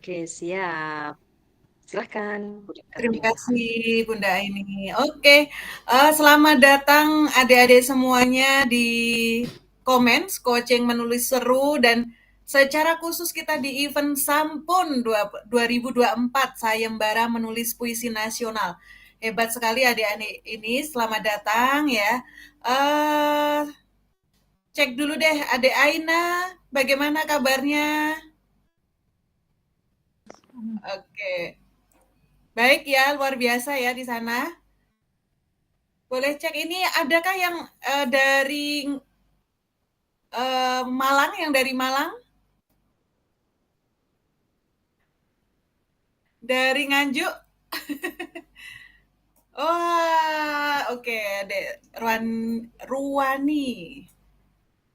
Oke, siap. Silahkan, Bunda Terima Katrina. kasih Bunda Aini. Oke, selamat datang adik-adik semuanya di Comments, Coaching Menulis Seru, dan secara khusus kita di event Sampun 2024, Sayembara Menulis Puisi Nasional. Hebat sekali adik-adik ini, selamat datang ya. Eh, Cek dulu deh adik Aina, bagaimana kabarnya? Oke, baik ya, luar biasa ya di sana. Boleh cek ini adakah yang dari Malang, yang dari Malang, dari Nganjuk? Oh, oke, Dek Ruani.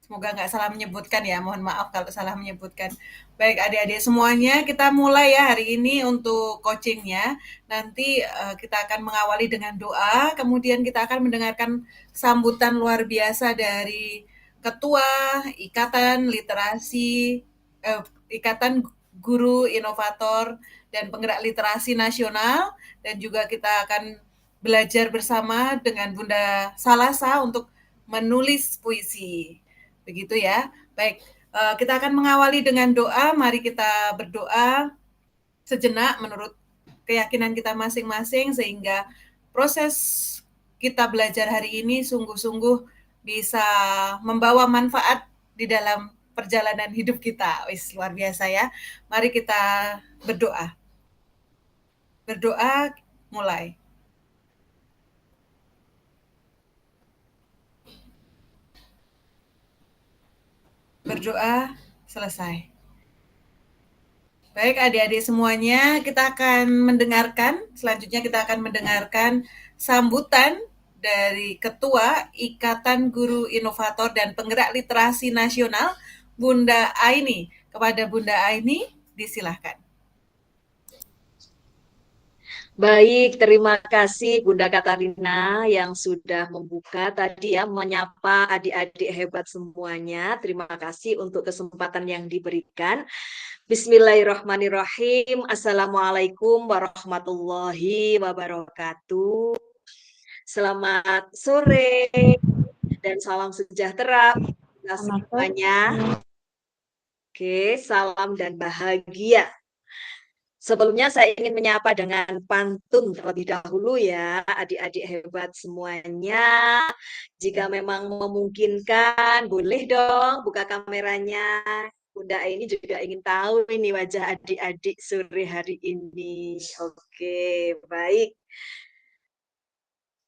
Semoga nggak salah menyebutkan ya, mohon maaf kalau salah menyebutkan. Baik adik-adik semuanya, kita mulai ya hari ini untuk coachingnya. Nanti kita akan mengawali dengan doa, kemudian kita akan mendengarkan sambutan luar biasa dari Ketua Ikatan Literasi, eh, Ikatan Guru Inovator dan Penggerak Literasi Nasional, dan juga kita akan belajar bersama dengan Bunda Salasa untuk menulis puisi. Begitu ya. Baik, kita akan mengawali dengan doa. Mari kita berdoa sejenak menurut keyakinan kita masing-masing sehingga proses kita belajar hari ini sungguh-sungguh bisa membawa manfaat di dalam perjalanan hidup kita. Wis luar biasa ya. Mari kita berdoa. Berdoa mulai. Berdoa selesai. Baik adik-adik semuanya, kita akan mendengarkan, selanjutnya kita akan mendengarkan sambutan dari Ketua Ikatan Guru Inovator dan Penggerak Literasi Nasional, Bunda Aini. Kepada Bunda Aini, disilahkan. Baik, terima kasih Bunda Katarina yang sudah membuka tadi ya, menyapa adik-adik hebat semuanya. Terima kasih untuk kesempatan yang diberikan. Bismillahirrahmanirrahim. Assalamualaikum warahmatullahi wabarakatuh. Selamat sore dan salam sejahtera kita semuanya. Oke, salam dan bahagia. Sebelumnya saya ingin menyapa dengan pantun terlebih dahulu ya, adik-adik hebat semuanya. Jika memang memungkinkan, boleh dong buka kameranya. Bunda ini juga ingin tahu ini wajah adik-adik sore hari ini. Oke, baik.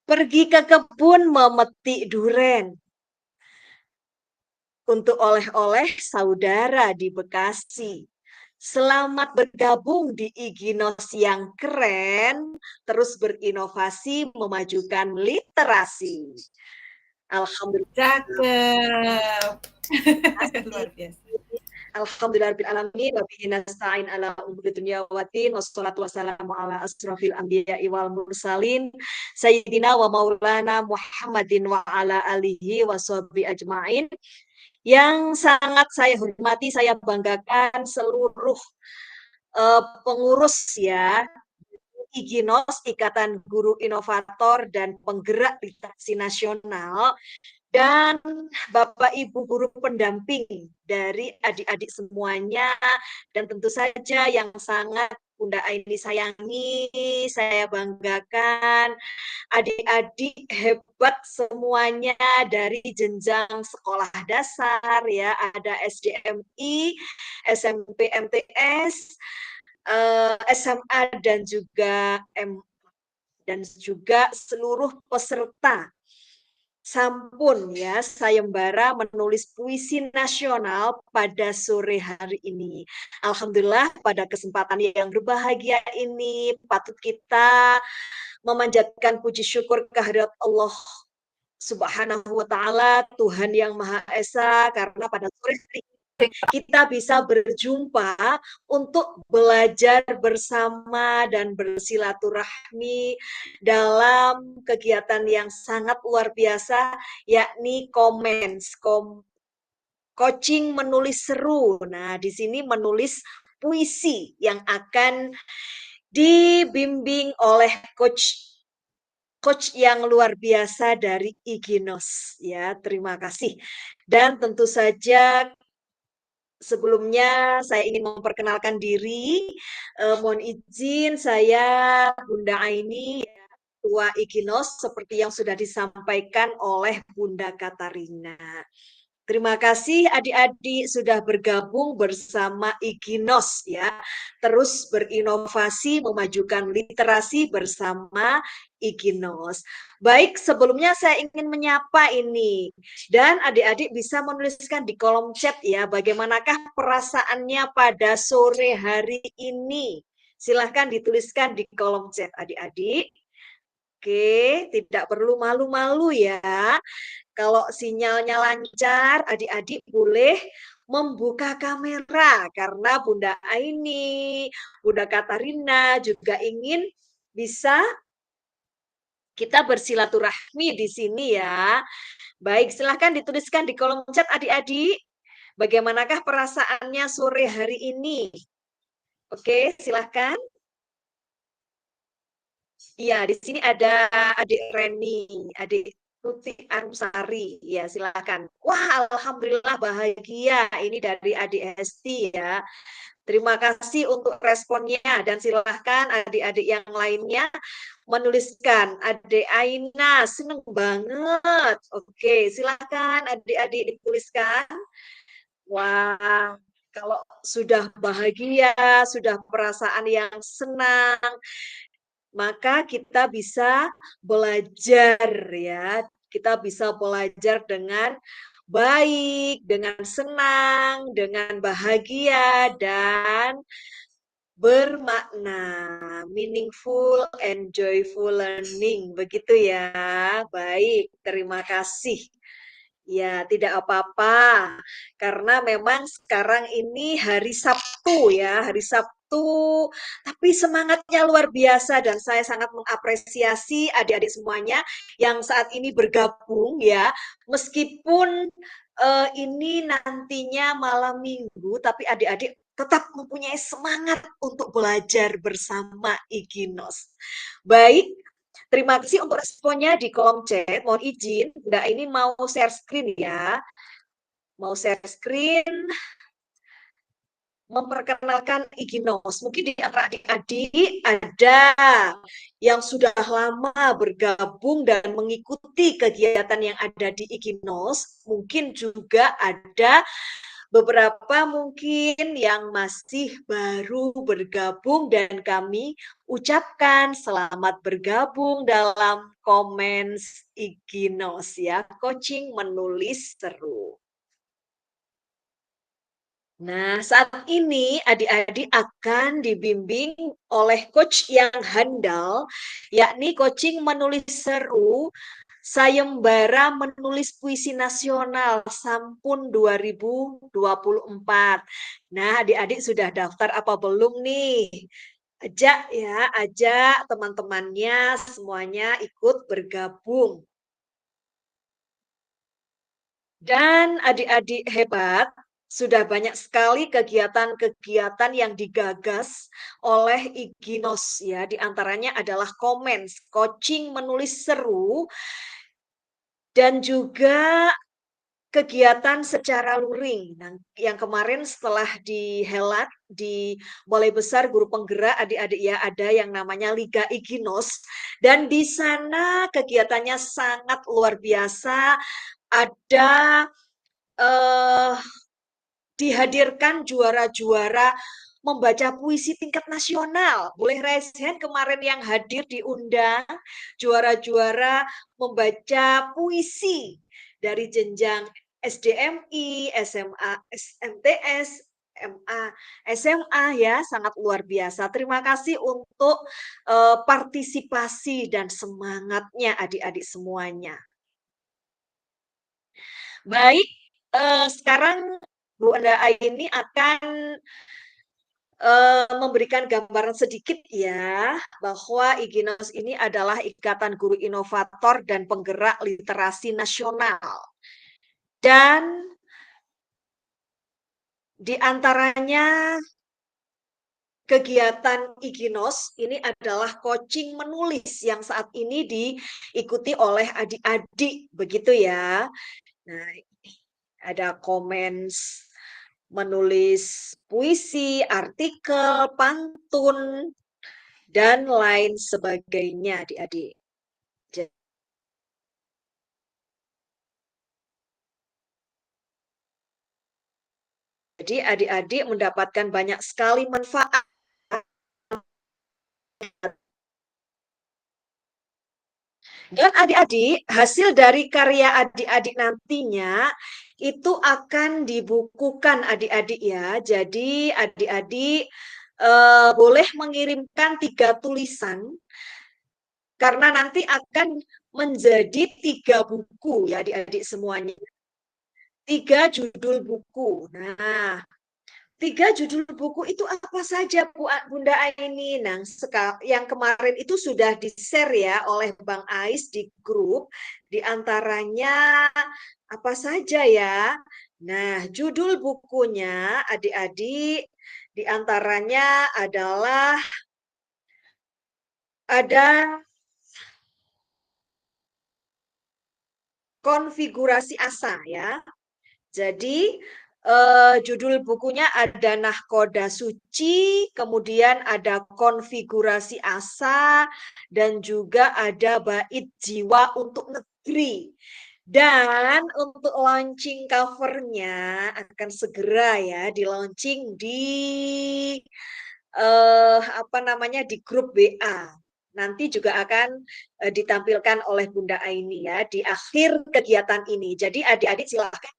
Pergi ke kebun memetik duren untuk oleh-oleh saudara di Bekasi. Selamat bergabung di Iginos yang keren, terus berinovasi memajukan literasi. Alhamdulillah. Cakep. Luar biasa. Alhamdulillahirrahmanirrahim. Wa bihi nasta'in ala umuri dunya waddin. Wassalatu wassalamu ala asrafil anbiya'i wal mursalin. Sayyidina wa maulana Muhammadin wa ala alihi wa sahbihi ajma'in. Yang sangat saya hormati, saya banggakan seluruh pengurus ya, IGINOS, Ikatan Guru Inovator dan Penggerak Literasi Nasional, dan Bapak Ibu guru pendamping dari adik-adik semuanya, dan tentu saja yang sangat Bunda Aini sayangi, saya banggakan, adik-adik hebat semuanya dari jenjang sekolah dasar ya, ada SDMI, SMP MTS, SMA dan juga dan juga seluruh peserta Sampun ya, sayembara menulis puisi nasional pada sore hari ini. Alhamdulillah pada kesempatan yang berbahagia ini patut kita memanjatkan puji syukur kehadirat Allah Subhanahu wa taala, Tuhan yang Maha Esa, karena pada sore hari kita bisa berjumpa untuk belajar bersama dan bersilaturahmi dalam kegiatan yang sangat luar biasa, yakni coaching menulis seru. Nah, di sini menulis puisi yang akan dibimbing oleh coach yang luar biasa dari Iginos ya. Terima kasih. Dan tentu saja sebelumnya saya ingin memperkenalkan diri. Mohon izin saya Bunda Aini, Ketua Iginos seperti yang sudah disampaikan oleh Bunda Katarina. Terima kasih adik-adik sudah bergabung bersama Iginos ya. Terus berinovasi memajukan literasi bersama Iginos. Baik, sebelumnya saya ingin menyapa ini dan adik-adik bisa menuliskan di kolom chat ya, bagaimanakah perasaannya pada sore hari ini. Silahkan dituliskan di kolom chat adik-adik. Oke, tidak perlu malu-malu ya. Kalau sinyalnya lancar, adik-adik boleh membuka kamera karena Bunda Aini, Bunda Katarina juga ingin bisa kita bersilaturahmi di sini ya. Baik, silahkan dituliskan di kolom chat adik-adik. Bagaimanakah perasaannya sore hari ini? Oke, silahkan. Iya, di sini ada adik Reni, adik Tuti Arumsari. Ya, silakan. Wah, alhamdulillah bahagia ini dari adik Hesti ya. Terima kasih untuk responnya dan silahkan adik-adik yang lainnya menuliskan. Adik Aina, seneng banget. Oke, silahkan adik-adik dituliskan. Wah, kalau sudah bahagia, sudah perasaan yang senang, maka kita bisa belajar ya. Kita bisa belajar dengan baik, dengan senang, dengan bahagia dan bermakna, meaningful and joyful learning. Begitu ya. Baik, terima kasih. Ya, tidak apa-apa. Karena memang sekarang ini hari Sabtu ya, hari Sabtu, tapi semangatnya luar biasa dan saya sangat mengapresiasi adik-adik semuanya yang saat ini bergabung ya. Meskipun ini nantinya malam Minggu, tapi adik-adik tetap mempunyai semangat untuk belajar bersama Iginos. Baik, terima kasih untuk responnya di kolom chat. Mohon izin, Bunda ini mau share screen ya. Mau share screen, memperkenalkan Iginos. Mungkin di antara adik-adik ada yang sudah lama bergabung dan mengikuti kegiatan yang ada di Iginos. Mungkin juga ada beberapa mungkin yang masih baru bergabung dan kami ucapkan selamat bergabung dalam komen Iginos ya, coaching menulis seru. Nah, saat ini adik-adik akan dibimbing oleh coach yang handal, yakni coaching menulis seru sayembara menulis puisi nasional Sampun 2024. Nah, adik-adik sudah daftar apa belum nih? Ajak ya, ajak teman-temannya semuanya ikut bergabung. Dan adik-adik hebat, sudah banyak sekali kegiatan-kegiatan yang digagas oleh Iginos ya, di antaranya adalah komen, coaching menulis seru, dan juga kegiatan secara luring. Nah, yang kemarin setelah dihelat di Balai Besar Guru Penggerak adik-adik ya, ada yang namanya Liga Iginos, dan di sana kegiatannya sangat luar biasa. Ada dihadirkan juara-juara membaca puisi tingkat nasional. Boleh raise hand kemarin yang hadir diundang juara-juara membaca puisi dari jenjang SDMI, SMA, SMTS, MA, SMA ya, sangat luar biasa. Terima kasih untuk partisipasi dan semangatnya adik-adik semuanya. Baik, sekarang Bu Anda ini akan memberikan gambaran sedikit ya, bahwa Iginos ini adalah Ikatan Guru Inovator dan Penggerak Literasi Nasional. Dan di antaranya kegiatan Iginos ini adalah coaching menulis yang saat ini diikuti oleh adik-adik, begitu ya. Nah, ada comments menulis puisi, artikel, pantun, dan lain sebagainya, adik-adik. Jadi adik-adik mendapatkan banyak sekali manfaat. Dan adik-adik, hasil dari karya adik-adik nantinya itu akan dibukukan adik-adik ya. Jadi adik-adik boleh mengirimkan 3 tulisan karena nanti akan menjadi 3 buku ya adik-adik semuanya. 3 judul buku. Nah, 3 judul buku itu apa saja Bunda Aini? Nah, yang kemarin itu sudah di-share ya oleh Bang Ais di grup. Di antaranya apa saja ya? Nah, judul bukunya adik-adik di antaranya adalah ada konfigurasi asa ya. Jadi judul bukunya ada Nahkoda Suci, kemudian ada konfigurasi asa, dan juga ada bait jiwa untuk negeri. Dan untuk launching covernya akan segera ya di launching di di grup WA. Nanti juga akan ditampilkan oleh Bunda Aini ya di akhir kegiatan ini. Jadi adik-adik silahkan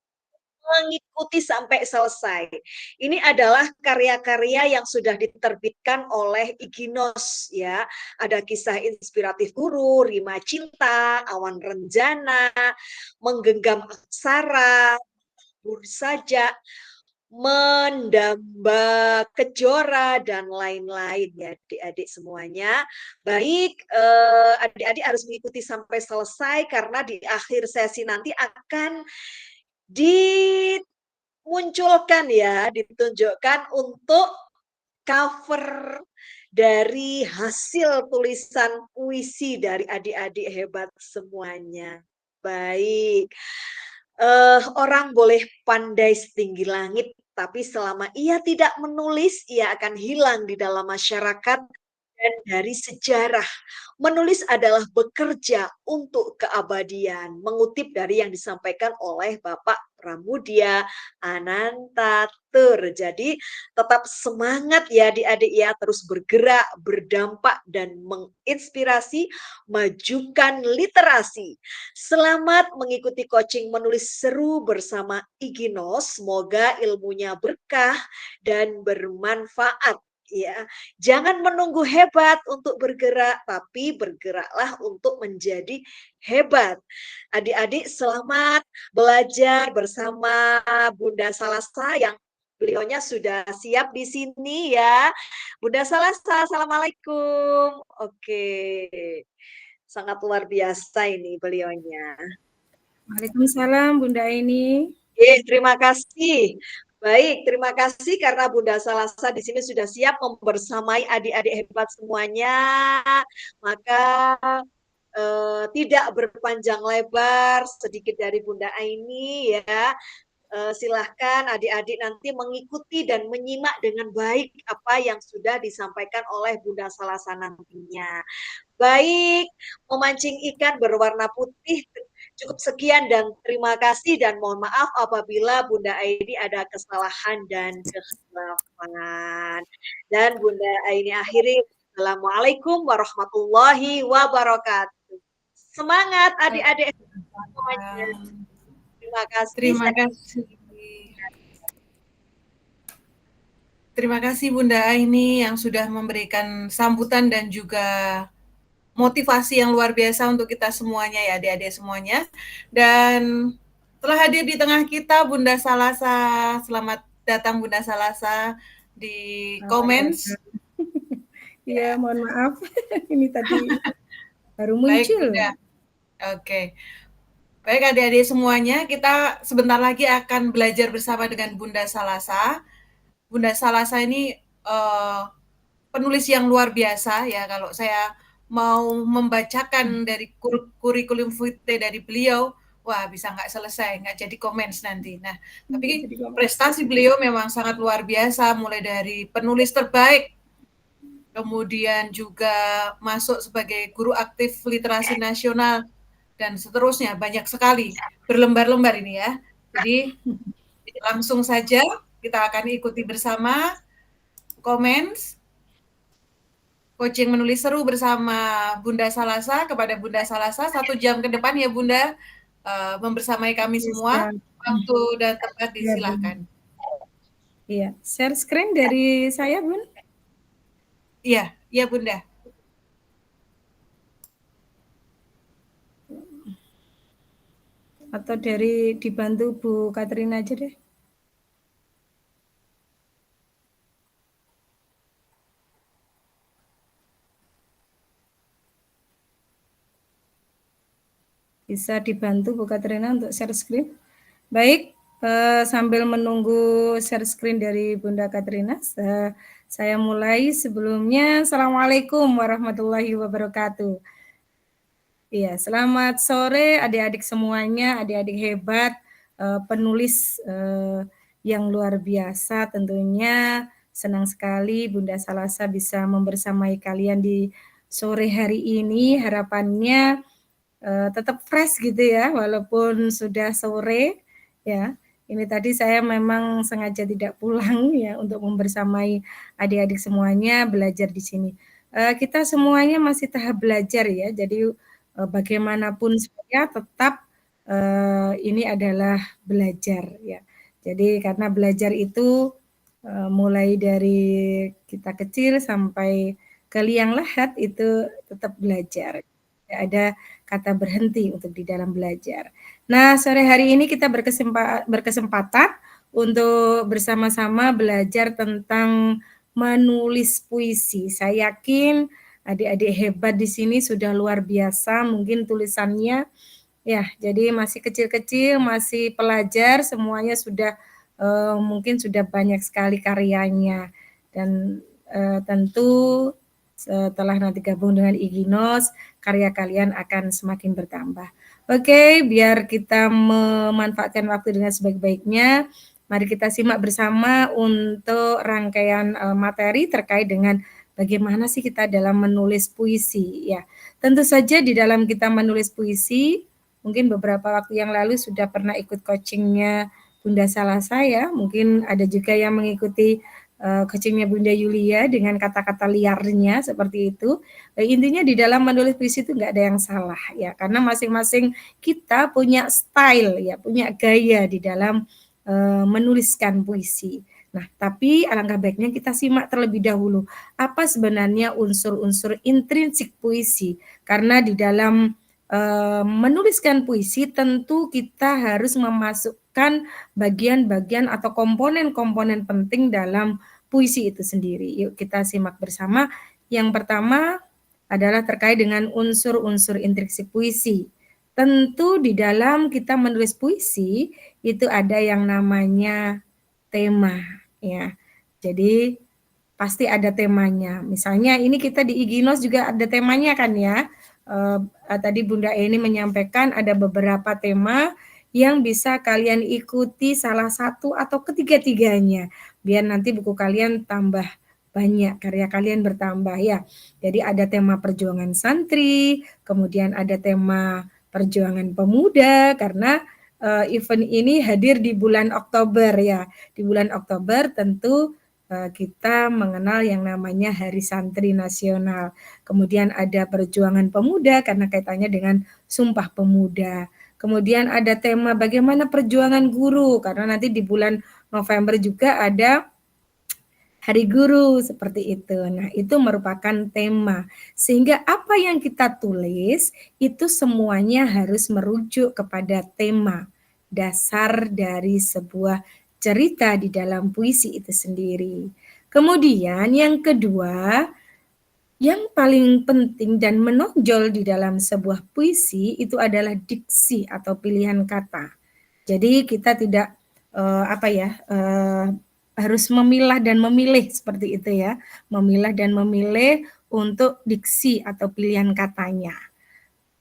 mengikuti sampai selesai. Ini adalah karya-karya yang sudah diterbitkan oleh Iginos ya. Ada kisah inspiratif guru, Rima Cinta, Awan Renjana, Menggenggam Aksara, Saja, Mendamba Kejora, dan lain-lain ya adik-adik semuanya. Baik, adik-adik harus mengikuti sampai selesai karena di akhir sesi nanti akan dimunculkan ya, ditunjukkan untuk cover dari hasil tulisan puisi dari adik-adik hebat semuanya. Baik, orang boleh pandai setinggi langit, tapi selama ia tidak menulis, ia akan hilang di dalam masyarakat dan dari sejarah. Menulis adalah bekerja untuk keabadian. Mengutip dari yang disampaikan oleh Bapak Pramudia Anantatur. Jadi tetap semangat ya adik-adik ya, terus bergerak, berdampak, dan menginspirasi, majukan literasi. Selamat mengikuti coaching menulis seru bersama Iginos. Semoga ilmunya berkah dan bermanfaat. Ya, jangan menunggu hebat untuk bergerak, tapi bergeraklah untuk menjadi hebat. Adik-adik selamat belajar bersama Bunda Salasa yang beliaunya sudah siap di sini ya. Bunda Salasa, assalamualaikum. Oke, sangat luar biasa ini beliaunya. Waalaikumsalam Bunda Aini. Terima kasih. Baik, terima kasih karena Bunda Salasa di sini sudah siap membersamai adik-adik hebat semuanya. Maka tidak berpanjang lebar, sedikit dari Bunda Aini ya. Silahkan adik-adik nanti mengikuti dan menyimak dengan baik apa yang sudah disampaikan oleh Bunda Salasa nantinya. Baik, memancing ikan berwarna putih. Cukup sekian dan terima kasih, dan mohon maaf apabila Bunda Aini ada kesalahan dan kekhilafan. Dan Bunda Aini akhiri, Assalamualaikum warahmatullahi wabarakatuh. Semangat adik-adik semuanya. Terima kasih. Terima kasih. Terima kasih Bunda Aini yang sudah memberikan sambutan dan juga motivasi yang luar biasa untuk kita semuanya ya adik-adik semuanya. Dan telah hadir di tengah kita Bunda Salasa. Selamat datang Bunda Salasa di comments. Ya, mohon maaf. Ini tadi baru muncul. Baik, oke. Baik adik-adik semuanya, kita sebentar lagi akan belajar bersama dengan Bunda Salasa. Bunda Salasa ini penulis yang luar biasa ya. Kalau saya mau membacakan dari kurikulum vitae dari beliau, wah bisa nggak selesai, nggak jadi comments nanti. Nah, tapi prestasi beliau memang sangat luar biasa, mulai dari penulis terbaik, kemudian juga masuk sebagai guru aktif literasi nasional, dan seterusnya, banyak sekali, berlembar-lembar ini ya. Jadi langsung saja kita akan ikuti bersama comments coaching menulis seru bersama Bunda Salasa. Kepada Bunda Salasa, 1 jam ke depan ya Bunda, membersamai kami semua. Waktu dan tempat disilahkan. Iya, share screen dari saya, Bun. Iya, iya Bunda. Atau dari dibantu Bu Katrina aja deh. Bisa dibantu Bu Katrina untuk share screen. Baik, sambil menunggu share screen dari Bunda Katrina, saya mulai. Sebelumnya, Assalamualaikum warahmatullahi wabarakatuh. Iya, selamat sore adik-adik semuanya, adik-adik hebat, penulis yang luar biasa tentunya. Senang sekali Bunda Salasa bisa membersamai kalian di sore hari ini. Harapannya tetap fresh gitu ya, walaupun sudah sore ya. Ini tadi saya memang sengaja tidak pulang ya untuk membersamai adik-adik semuanya belajar di sini. Kita semuanya masih tahap belajar ya, jadi bagaimanapun saya tetap ini adalah belajar ya. Jadi karena belajar itu mulai dari kita kecil sampai ke liang lahat itu tetap belajar. Tidak ada kata berhenti untuk di dalam belajar. Nah, sore hari ini kita berkesempatan untuk bersama-sama belajar tentang menulis puisi. Saya yakin adik-adik hebat di sini sudah luar biasa, mungkin tulisannya ya, jadi masih kecil-kecil, masih pelajar, semuanya sudah mungkin sudah banyak sekali karyanya. Dan tentu setelah nanti gabung dengan Iginos, karya kalian akan semakin bertambah. Oke, biar kita memanfaatkan waktu dengan sebaik-baiknya, mari kita simak bersama untuk rangkaian materi terkait dengan bagaimana sih kita dalam menulis puisi ya. Tentu saja di dalam kita menulis puisi, mungkin beberapa waktu yang lalu sudah pernah ikut coachingnya Bunda Salasa ya, mungkin ada juga yang mengikuti coachingnya Bunda Yulia dengan kata-kata liarnya seperti itu. Intinya di dalam menulis puisi itu nggak ada yang salah ya, karena masing-masing kita punya style ya, punya gaya di dalam menuliskan puisi. Nah, tapi alangkah baiknya kita simak terlebih dahulu apa sebenarnya unsur-unsur intrinsik puisi, karena di dalam menuliskan puisi tentu kita harus memasukkan bagian-bagian atau komponen-komponen penting dalam puisi itu sendiri. Yuk kita simak bersama. Yang pertama adalah terkait dengan unsur-unsur intrinsik puisi. Tentu di dalam kita menulis puisi itu ada yang namanya tema ya. Jadi pasti ada temanya. Misalnya ini kita di Iginos juga ada temanya kan ya. Tadi Bunda Eni menyampaikan ada beberapa tema yang bisa kalian ikuti salah satu atau ketiga-tiganya biar nanti buku kalian tambah banyak, karya kalian bertambah ya. Jadi ada tema perjuangan santri, kemudian ada tema perjuangan pemuda karena event ini hadir di bulan Oktober ya. Di bulan Oktober tentu kita mengenal yang namanya Hari Santri Nasional. Kemudian ada perjuangan pemuda karena kaitannya dengan Sumpah Pemuda. Kemudian ada tema bagaimana perjuangan guru karena nanti di bulan November juga ada Hari Guru seperti itu. Nah, itu merupakan tema. Sehingga apa yang kita tulis itu semuanya harus merujuk kepada tema dasar dari sebuah cerita di dalam puisi itu sendiri. Kemudian yang kedua, yang paling penting dan menonjol di dalam sebuah puisi itu adalah diksi atau pilihan kata. Jadi kita tidak harus memilah dan memilih seperti itu ya, memilah dan memilih untuk diksi atau pilihan katanya.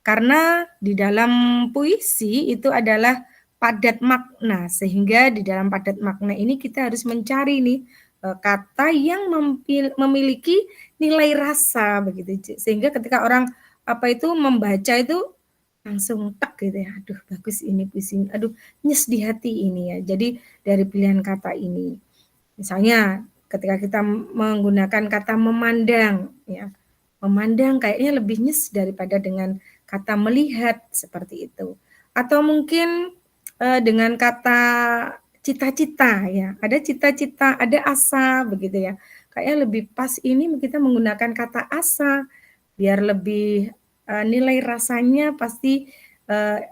Karena di dalam puisi itu adalah padat makna, sehingga di dalam padat makna ini kita harus mencari nih kata yang memiliki nilai rasa begitu, sehingga ketika orang apa itu membaca itu langsung tak gitu ya, aduh bagus ini puisi ini, aduh nyes di hati ini ya. Jadi dari pilihan kata ini, misalnya ketika kita menggunakan kata memandang ya, memandang kayaknya lebih nyes daripada dengan kata melihat seperti itu. Atau mungkin dengan kata cita-cita ya, ada cita-cita, ada asa begitu ya. Kayaknya lebih pas ini kita menggunakan kata asa biar lebih nilai rasanya pasti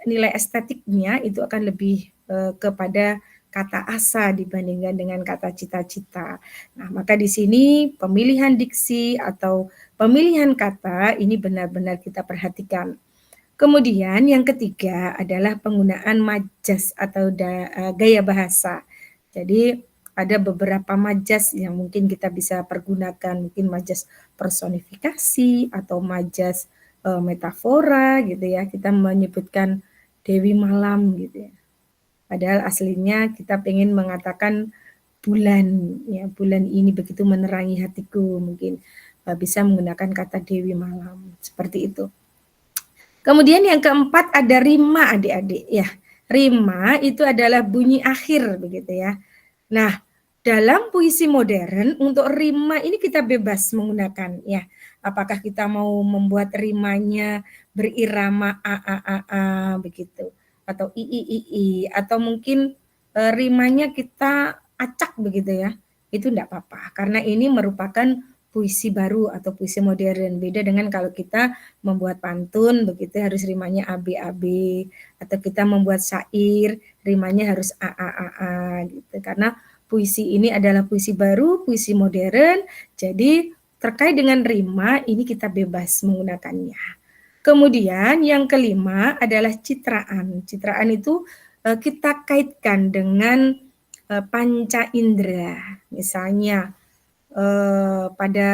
nilai estetiknya itu akan lebih kepada kata asa dibandingkan dengan kata cita-cita. Nah, maka di sini pemilihan diksi atau pemilihan kata ini benar-benar kita perhatikan. Kemudian yang ketiga adalah penggunaan majas atau gaya bahasa. Jadi ada beberapa majas yang mungkin kita bisa pergunakan, mungkin majas personifikasi atau majas metafora gitu ya. Kita menyebutkan Dewi Malam gitu ya. Padahal aslinya kita pengen mengatakan bulan ya, bulan ini begitu menerangi hatiku, mungkin bisa menggunakan kata Dewi Malam seperti itu. Kemudian yang keempat ada rima adik-adik ya. Rima itu adalah bunyi akhir begitu ya. Nah, dalam puisi modern untuk rima ini kita bebas menggunakan ya. Apakah kita mau membuat rimanya berirama a begitu atau i atau mungkin rimanya kita acak begitu ya. Itu enggak apa-apa karena ini merupakan puisi baru atau puisi modern. Beda dengan kalau kita membuat pantun begitu harus rimanya AB atau kita membuat syair rimanya harus a gitu. Karena puisi ini adalah puisi baru, puisi modern. Jadi terkait dengan rima ini kita bebas menggunakannya. Kemudian yang kelima adalah citraan. Citraan itu kita kaitkan dengan panca indera. Misalnya pada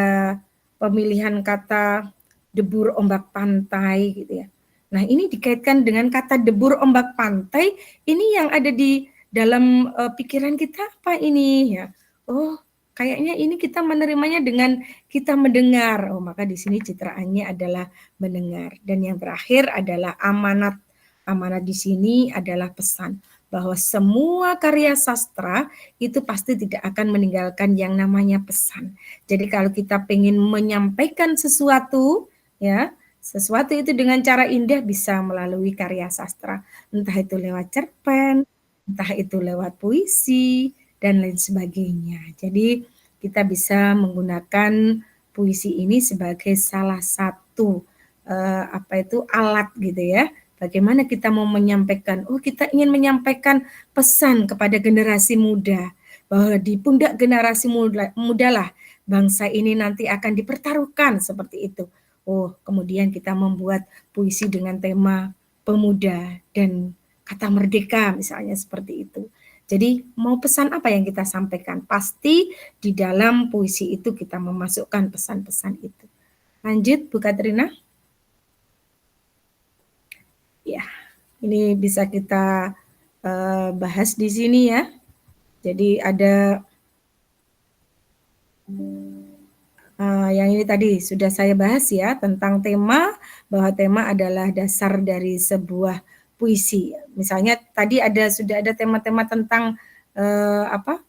pemilihan kata debur ombak pantai gitu ya. Nah, ini dikaitkan dengan kata debur ombak pantai, ini yang ada di dalam pikiran kita apa ini ya? Oh, kayaknya ini kita menerimanya dengan kita mendengar. Oh, maka di sini citraannya adalah mendengar. Dan yang terakhir adalah amanat. Amanat di sini adalah pesan bahwa semua karya sastra itu pasti tidak akan meninggalkan yang namanya pesan. Jadi kalau kita ingin menyampaikan sesuatu, ya, sesuatu itu dengan cara indah bisa melalui karya sastra. Entah itu lewat cerpen, entah itu lewat puisi, dan lain sebagainya. Jadi kita bisa menggunakan puisi ini sebagai salah satu alat gitu ya. Bagaimana kita mau menyampaikan, oh kita ingin menyampaikan pesan kepada generasi muda, bahwa di pundak generasi muda lah bangsa ini nanti akan dipertaruhkan seperti itu. Oh, kemudian kita membuat puisi dengan tema pemuda dan kata merdeka misalnya seperti itu. Jadi mau pesan apa yang kita sampaikan? Pasti di dalam puisi itu kita memasukkan pesan-pesan itu. Lanjut Bu Katrina. Ya, ini bisa kita bahas di sini ya. Jadi ada yang ini tadi sudah saya bahas ya tentang tema, bahwa tema adalah dasar dari sebuah puisi. Misalnya tadi sudah ada tema-tema tentang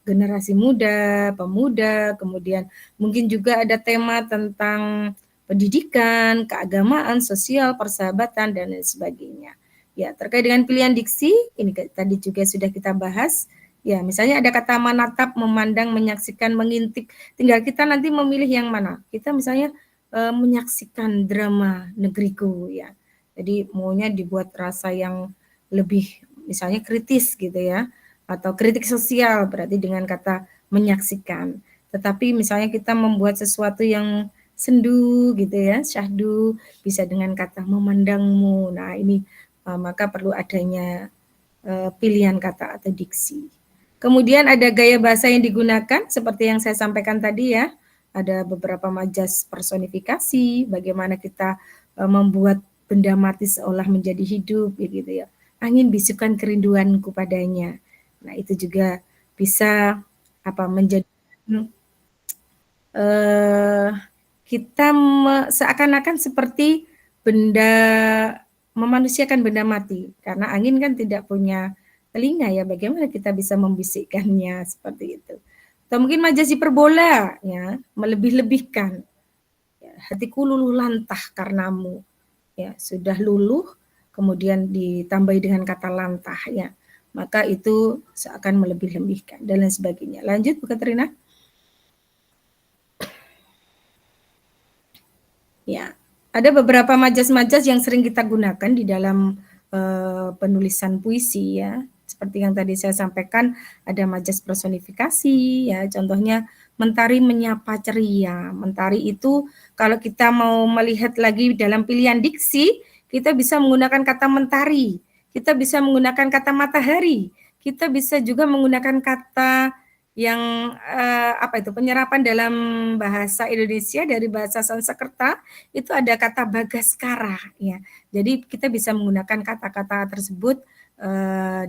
generasi muda, pemuda, kemudian mungkin juga ada tema tentang pendidikan, keagamaan, sosial, persahabatan, dan lain sebagainya. Ya, terkait dengan pilihan diksi, ini tadi juga sudah kita bahas. Ya, misalnya ada kata menatap, memandang, menyaksikan, mengintip. Tinggal kita nanti memilih yang mana. Kita misalnya menyaksikan drama negeriku, ya. Jadi maunya dibuat rasa yang lebih, misalnya kritis gitu ya, atau kritik sosial, berarti dengan kata menyaksikan. Tetapi misalnya kita membuat sesuatu yang sendu gitu ya, syahdu, bisa dengan kata memandangmu. Nah ini maka perlu adanya pilihan kata atau diksi. Kemudian ada gaya bahasa yang digunakan seperti yang saya sampaikan tadi ya. Ada beberapa majas personifikasi, bagaimana kita membuat benda mati seolah menjadi hidup gitu ya. Angin bisukan kerinduanku padanya. Nah, itu juga bisa menjadi kita seakan-akan seperti benda memanusiakan benda mati karena angin kan tidak punya telinga ya, bagaimana kita bisa membisikkannya seperti itu. Atau mungkin majas hiperbola ya, melebih-lebihkan. Ya, hatiku luluh lantah karenamu. Ya, sudah luluh kemudian ditambahi dengan kata lantah ya. Maka itu seakan melebih-lebihkan dan lain sebagainya. Lanjut Bu Katrina. Ya, ada beberapa majas-majas yang sering kita gunakan di dalam penulisan puisi ya. Seperti yang tadi saya sampaikan, ada majas personifikasi ya. Contohnya mentari menyapa ceria. Mentari itu kalau kita mau melihat lagi dalam pilihan diksi, kita bisa menggunakan kata mentari, kita bisa menggunakan kata matahari, kita bisa juga menggunakan kata yang penyerapan dalam bahasa Indonesia dari bahasa Sanskerta itu ada kata bagaskara ya. Jadi kita bisa menggunakan kata-kata tersebut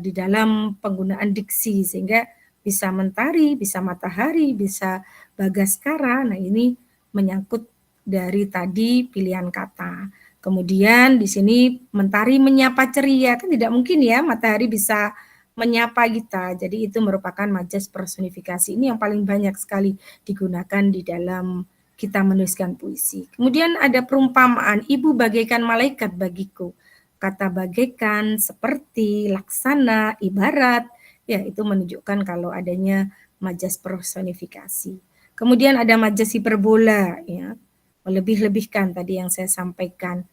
di dalam penggunaan diksi sehingga bisa mentari, bisa matahari, bisa bagaskara. Nah, ini menyangkut dari tadi pilihan kata. Kemudian di sini mentari menyapa ceria, kan tidak mungkin ya matahari bisa menyapa kita. Jadi itu merupakan majas personifikasi. Ini yang paling banyak sekali digunakan di dalam kita menuliskan puisi. Kemudian ada perumpamaan, ibu bagaikan malaikat bagiku. Kata bagaikan, seperti, laksana, ibarat, ya itu menunjukkan kalau adanya majas personifikasi. Kemudian ada majas hiperbola, ya, melebih-lebihkan tadi yang saya sampaikan,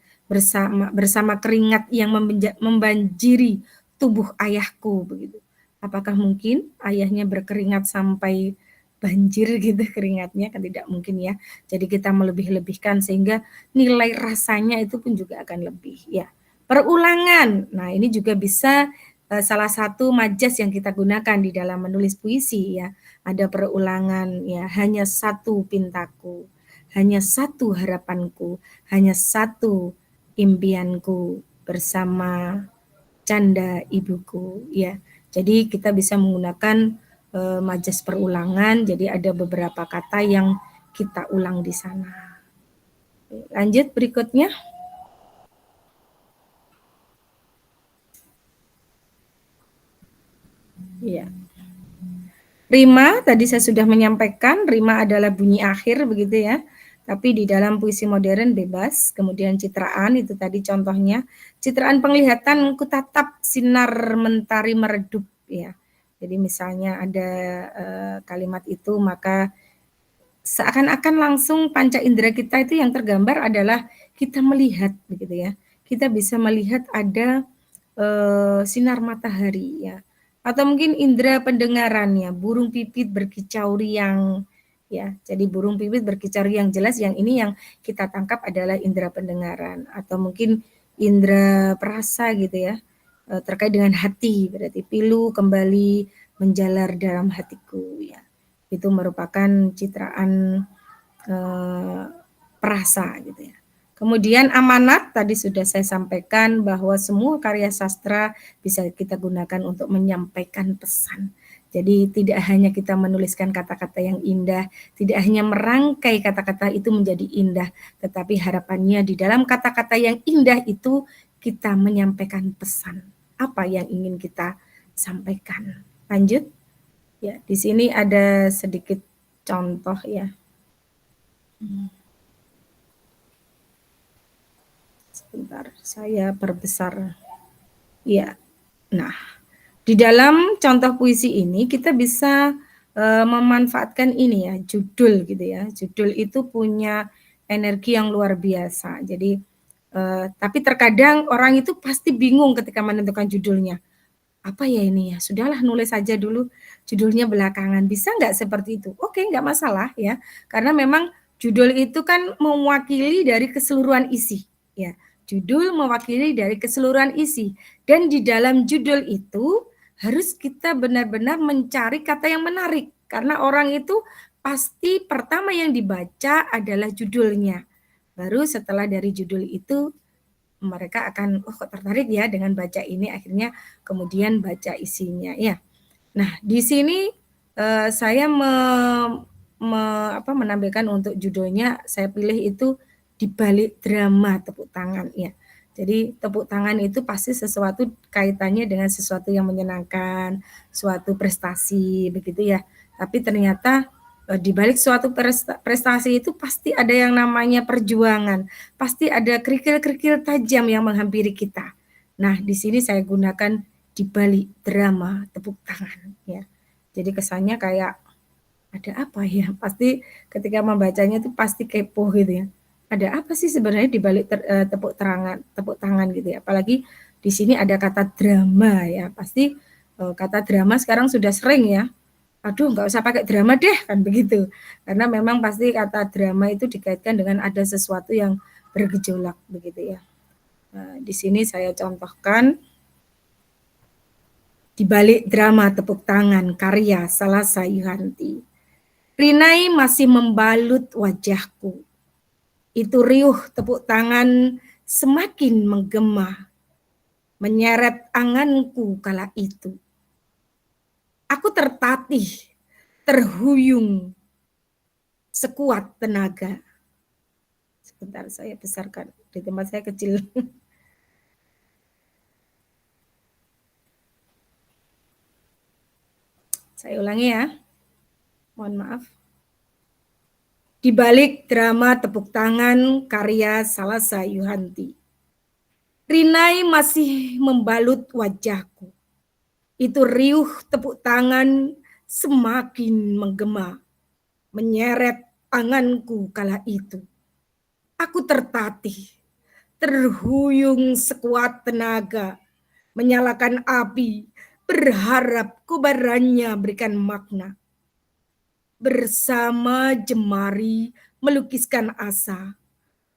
bersama keringat yang membanjiri tubuh ayahku begitu. Apakah mungkin ayahnya berkeringat sampai banjir gitu keringatnya? Kan tidak mungkin ya. Jadi kita melebih-lebihkan sehingga nilai rasanya itu pun juga akan lebih ya. Perulangan. Nah, ini juga bisa salah satu majas yang kita gunakan di dalam menulis puisi ya. Ada perulangan ya, hanya satu pintaku, hanya satu harapanku, hanya satu impianku bersama canda ibuku ya. Jadi kita bisa menggunakan majas perulangan. Jadi ada beberapa kata yang kita ulang di sana. Lanjut berikutnya. Ya. Rima tadi saya sudah menyampaikan, rima adalah bunyi akhir begitu ya. Tapi di dalam puisi modern bebas, kemudian citraan itu tadi contohnya, citraan penglihatan ku tatap sinar mentari meredup ya. Jadi misalnya ada kalimat itu maka seakan-akan langsung panca indera kita itu yang tergambar adalah kita melihat begitu ya. Kita bisa melihat ada sinar matahari ya. Atau mungkin indera pendengarannya, burung pipit berkicau riang ya. Jadi burung pipit berkicau riang, jelas yang ini yang kita tangkap adalah indera pendengaran atau mungkin indera perasa gitu ya. Terkait dengan hati, berarti pilu kembali menjalar dalam hatiku ya. Itu merupakan citraan perasa gitu ya. Kemudian amanat, tadi sudah saya sampaikan bahwa semua karya sastra bisa kita gunakan untuk menyampaikan pesan. Jadi tidak hanya kita menuliskan kata-kata yang indah, tidak hanya merangkai kata-kata itu menjadi indah, tetapi harapannya di dalam kata-kata yang indah itu kita menyampaikan pesan. Apa yang ingin kita sampaikan. Lanjut. Ya, di sini ada sedikit contoh ya. Sebentar, saya perbesar. Ya, nah, di dalam contoh puisi ini kita bisa memanfaatkan ini ya, judul gitu ya. Judul itu punya energi yang luar biasa. Jadi, tapi terkadang orang itu pasti bingung ketika menentukan judulnya. Apa ya ini ya? Sudahlah nulis saja dulu, judulnya belakangan. Bisa nggak seperti itu? Oke, nggak masalah ya. Karena memang judul itu kan mewakili dari keseluruhan isi. Ya, judul mewakili dari keseluruhan isi. Dan di dalam judul itu harus kita benar-benar mencari kata yang menarik. Karena orang itu pasti pertama yang dibaca adalah judulnya. Baru setelah dari judul itu mereka akan kok tertarik ya dengan baca ini, akhirnya kemudian baca isinya ya. Nah, di sini saya menampilkan untuk judulnya, saya pilih itu di balik drama tepuk tangan ya. Jadi tepuk tangan itu pasti sesuatu kaitannya dengan sesuatu yang menyenangkan, suatu prestasi begitu ya. Tapi ternyata di balik suatu prestasi itu pasti ada yang namanya perjuangan, pasti ada kerikil-kerikil tajam yang menghampiri kita. Nah, di sini saya gunakan di balik drama tepuk tangan ya. Jadi kesannya kayak ada apa ya? Pasti ketika membacanya itu pasti kepo gitu ya. Ada apa sih sebenarnya di balik tepuk tangan gitu ya. Apalagi di sini ada kata drama ya. Pasti kata drama sekarang sudah sering ya. Aduh, nggak usah pakai drama deh kan begitu. Karena memang pasti kata drama itu dikaitkan dengan ada sesuatu yang bergejolak begitu ya. Nah, di sini saya contohkan di balik drama tepuk tangan karya Salasa Yuhanti. Rinai masih membalut wajahku. Itu riuh tepuk tangan semakin menggema, menyeret anganku kala itu. Aku tertatih, terhuyung, sekuat tenaga. Sebentar saya besarkan, di tempat saya kecil. Saya ulangi ya. Mohon maaf. Di balik drama tepuk tangan karya Salasa Yuhanti. Rinai masih membalut wajahku. Itu riuh tepuk tangan semakin menggema, menyeret anganku kala itu. Aku tertatih, terhuyung sekuat tenaga, menyalakan api, berharap kobarannya berikan makna. Bersama jemari melukiskan asa,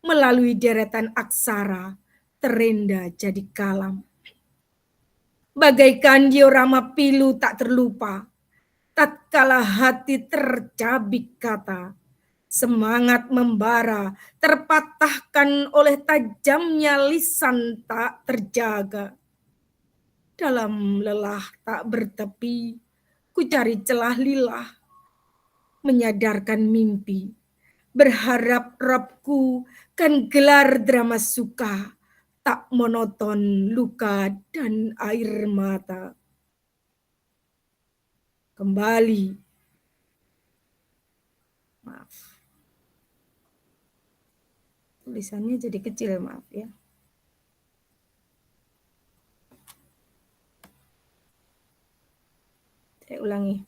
melalui deretan aksara, terenda jadi kalam. Bagaikan diorama pilu tak terlupa, tatkala hati tercabik kata, semangat membara, terpatahkan oleh tajamnya lisan tak terjaga. Dalam lelah tak bertepi, ku cari celah lilah, menyadarkan mimpi, berharap Robku kan gelar drama suka, tak monoton luka dan air mata. Kembali, maaf, tulisannya jadi kecil, maaf ya. Saya ulangi.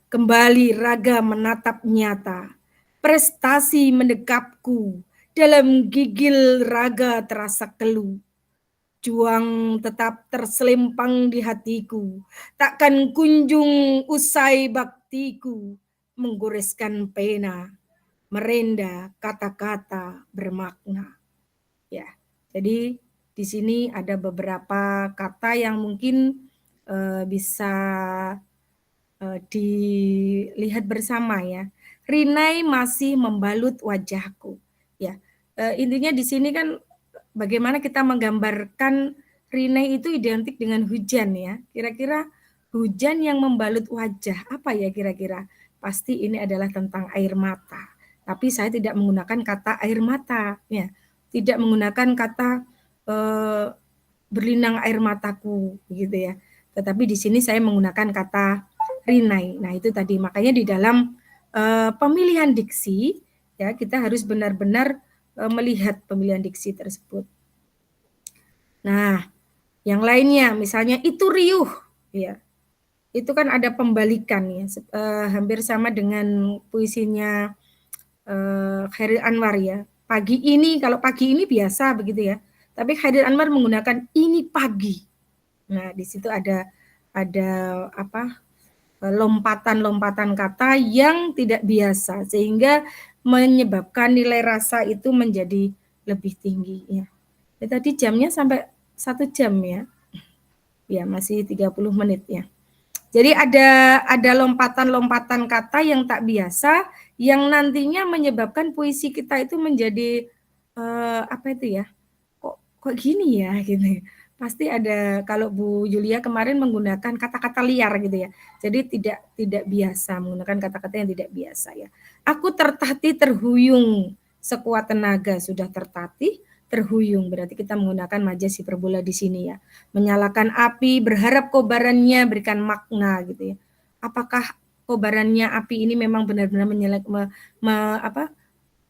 Kembali raga menatap nyata, prestasi mendekapku, dalam gigil raga terasa keluh. Juang tetap terselempang di hatiku, takkan kunjung usai baktiku, menggoreskan pena, merenda kata-kata bermakna. Ya, jadi di sini ada beberapa kata yang mungkin bisa dilihat bersama ya. Rinai masih membalut wajahku. Ya, intinya di sini kan bagaimana kita menggambarkan rinai itu identik dengan hujan ya. Kira-kira hujan yang membalut wajah apa ya kira-kira? Pasti ini adalah tentang air mata. Tapi saya tidak menggunakan kata air mata ya. Tidak menggunakan kata berlinang air mataku gitu ya. Tetapi di sini saya menggunakan kata rinai. Nah, itu tadi makanya di dalam pemilihan diksi ya kita harus benar-benar melihat pemilihan diksi tersebut. Nah, yang lainnya misalnya itu riuh ya. Itu kan ada pembalikan ya. Hampir sama dengan puisinya Khairil Anwar ya. Pagi ini, kalau pagi ini biasa begitu ya. Tapi Khairil Anwar menggunakan ini pagi. Nah, di situ ada apa? Lompatan-lompatan kata yang tidak biasa sehingga menyebabkan nilai rasa itu menjadi lebih tinggi ya. Tadi jamnya sampai 1 jam ya. Ya, masih 30 menit ya. Jadi ada lompatan-lompatan kata yang tak biasa yang nantinya menyebabkan puisi kita itu menjadi apa itu ya? Kok gini ya gitu. Pasti ada, kalau Bu Julia kemarin menggunakan kata-kata liar gitu ya. Jadi tidak biasa, menggunakan kata-kata yang tidak biasa ya. Aku tertatih terhuyung sekuat tenaga, sudah tertatih terhuyung, berarti kita menggunakan majas hiperbola di sini ya. Menyalakan api, berharap kobarannya berikan makna gitu ya. Apakah kobarannya api ini memang benar-benar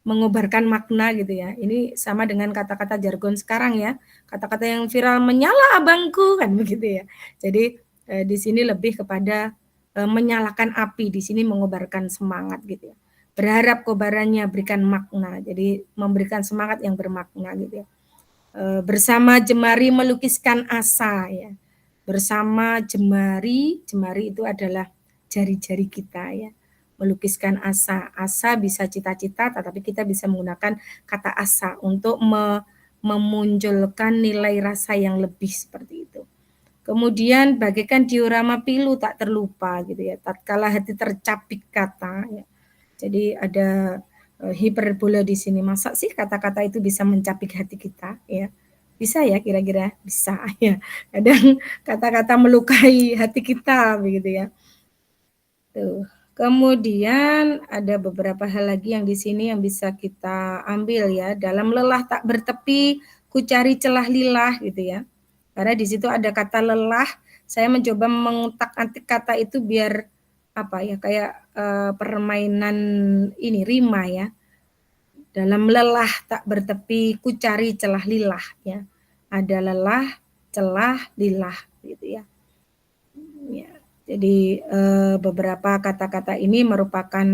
mengobarkan makna gitu ya. Ini sama dengan kata-kata jargon sekarang ya. Kata-kata yang viral, menyala abangku, kan begitu ya. Jadi di sini lebih kepada menyalakan api, di sini mengobarkan semangat gitu ya. Berharap kobarannya berikan makna. Jadi memberikan semangat yang bermakna gitu ya. Bersama jemari melukiskan asa ya. Bersama jemari itu adalah jari-jari kita ya. Melukiskan asa. Asa bisa cita-cita, tetapi kita bisa menggunakan kata asa untuk memunculkan nilai rasa yang lebih seperti itu. Kemudian bagaikan diorama pilu tak terlupa gitu ya. Tatkala hati tercapik kata ya. Jadi ada hiperbola di sini. Masa sih kata-kata itu bisa mencapik hati kita ya? Bisa ya kira-kira? Bisa ya. Kadang kata-kata melukai hati kita begitu ya. Tuh. Kemudian ada beberapa hal lagi yang di sini yang bisa kita ambil ya. Dalam lelah tak bertepi, ku cari celah lilah gitu ya. Karena di situ ada kata lelah, saya mencoba mengutak-atik kata itu biar apa ya, kayak permainan ini rima ya. Dalam lelah tak bertepi, ku cari celah lilah ya. Ada lelah, celah, lilah gitu ya. Ya. Jadi beberapa kata-kata ini merupakan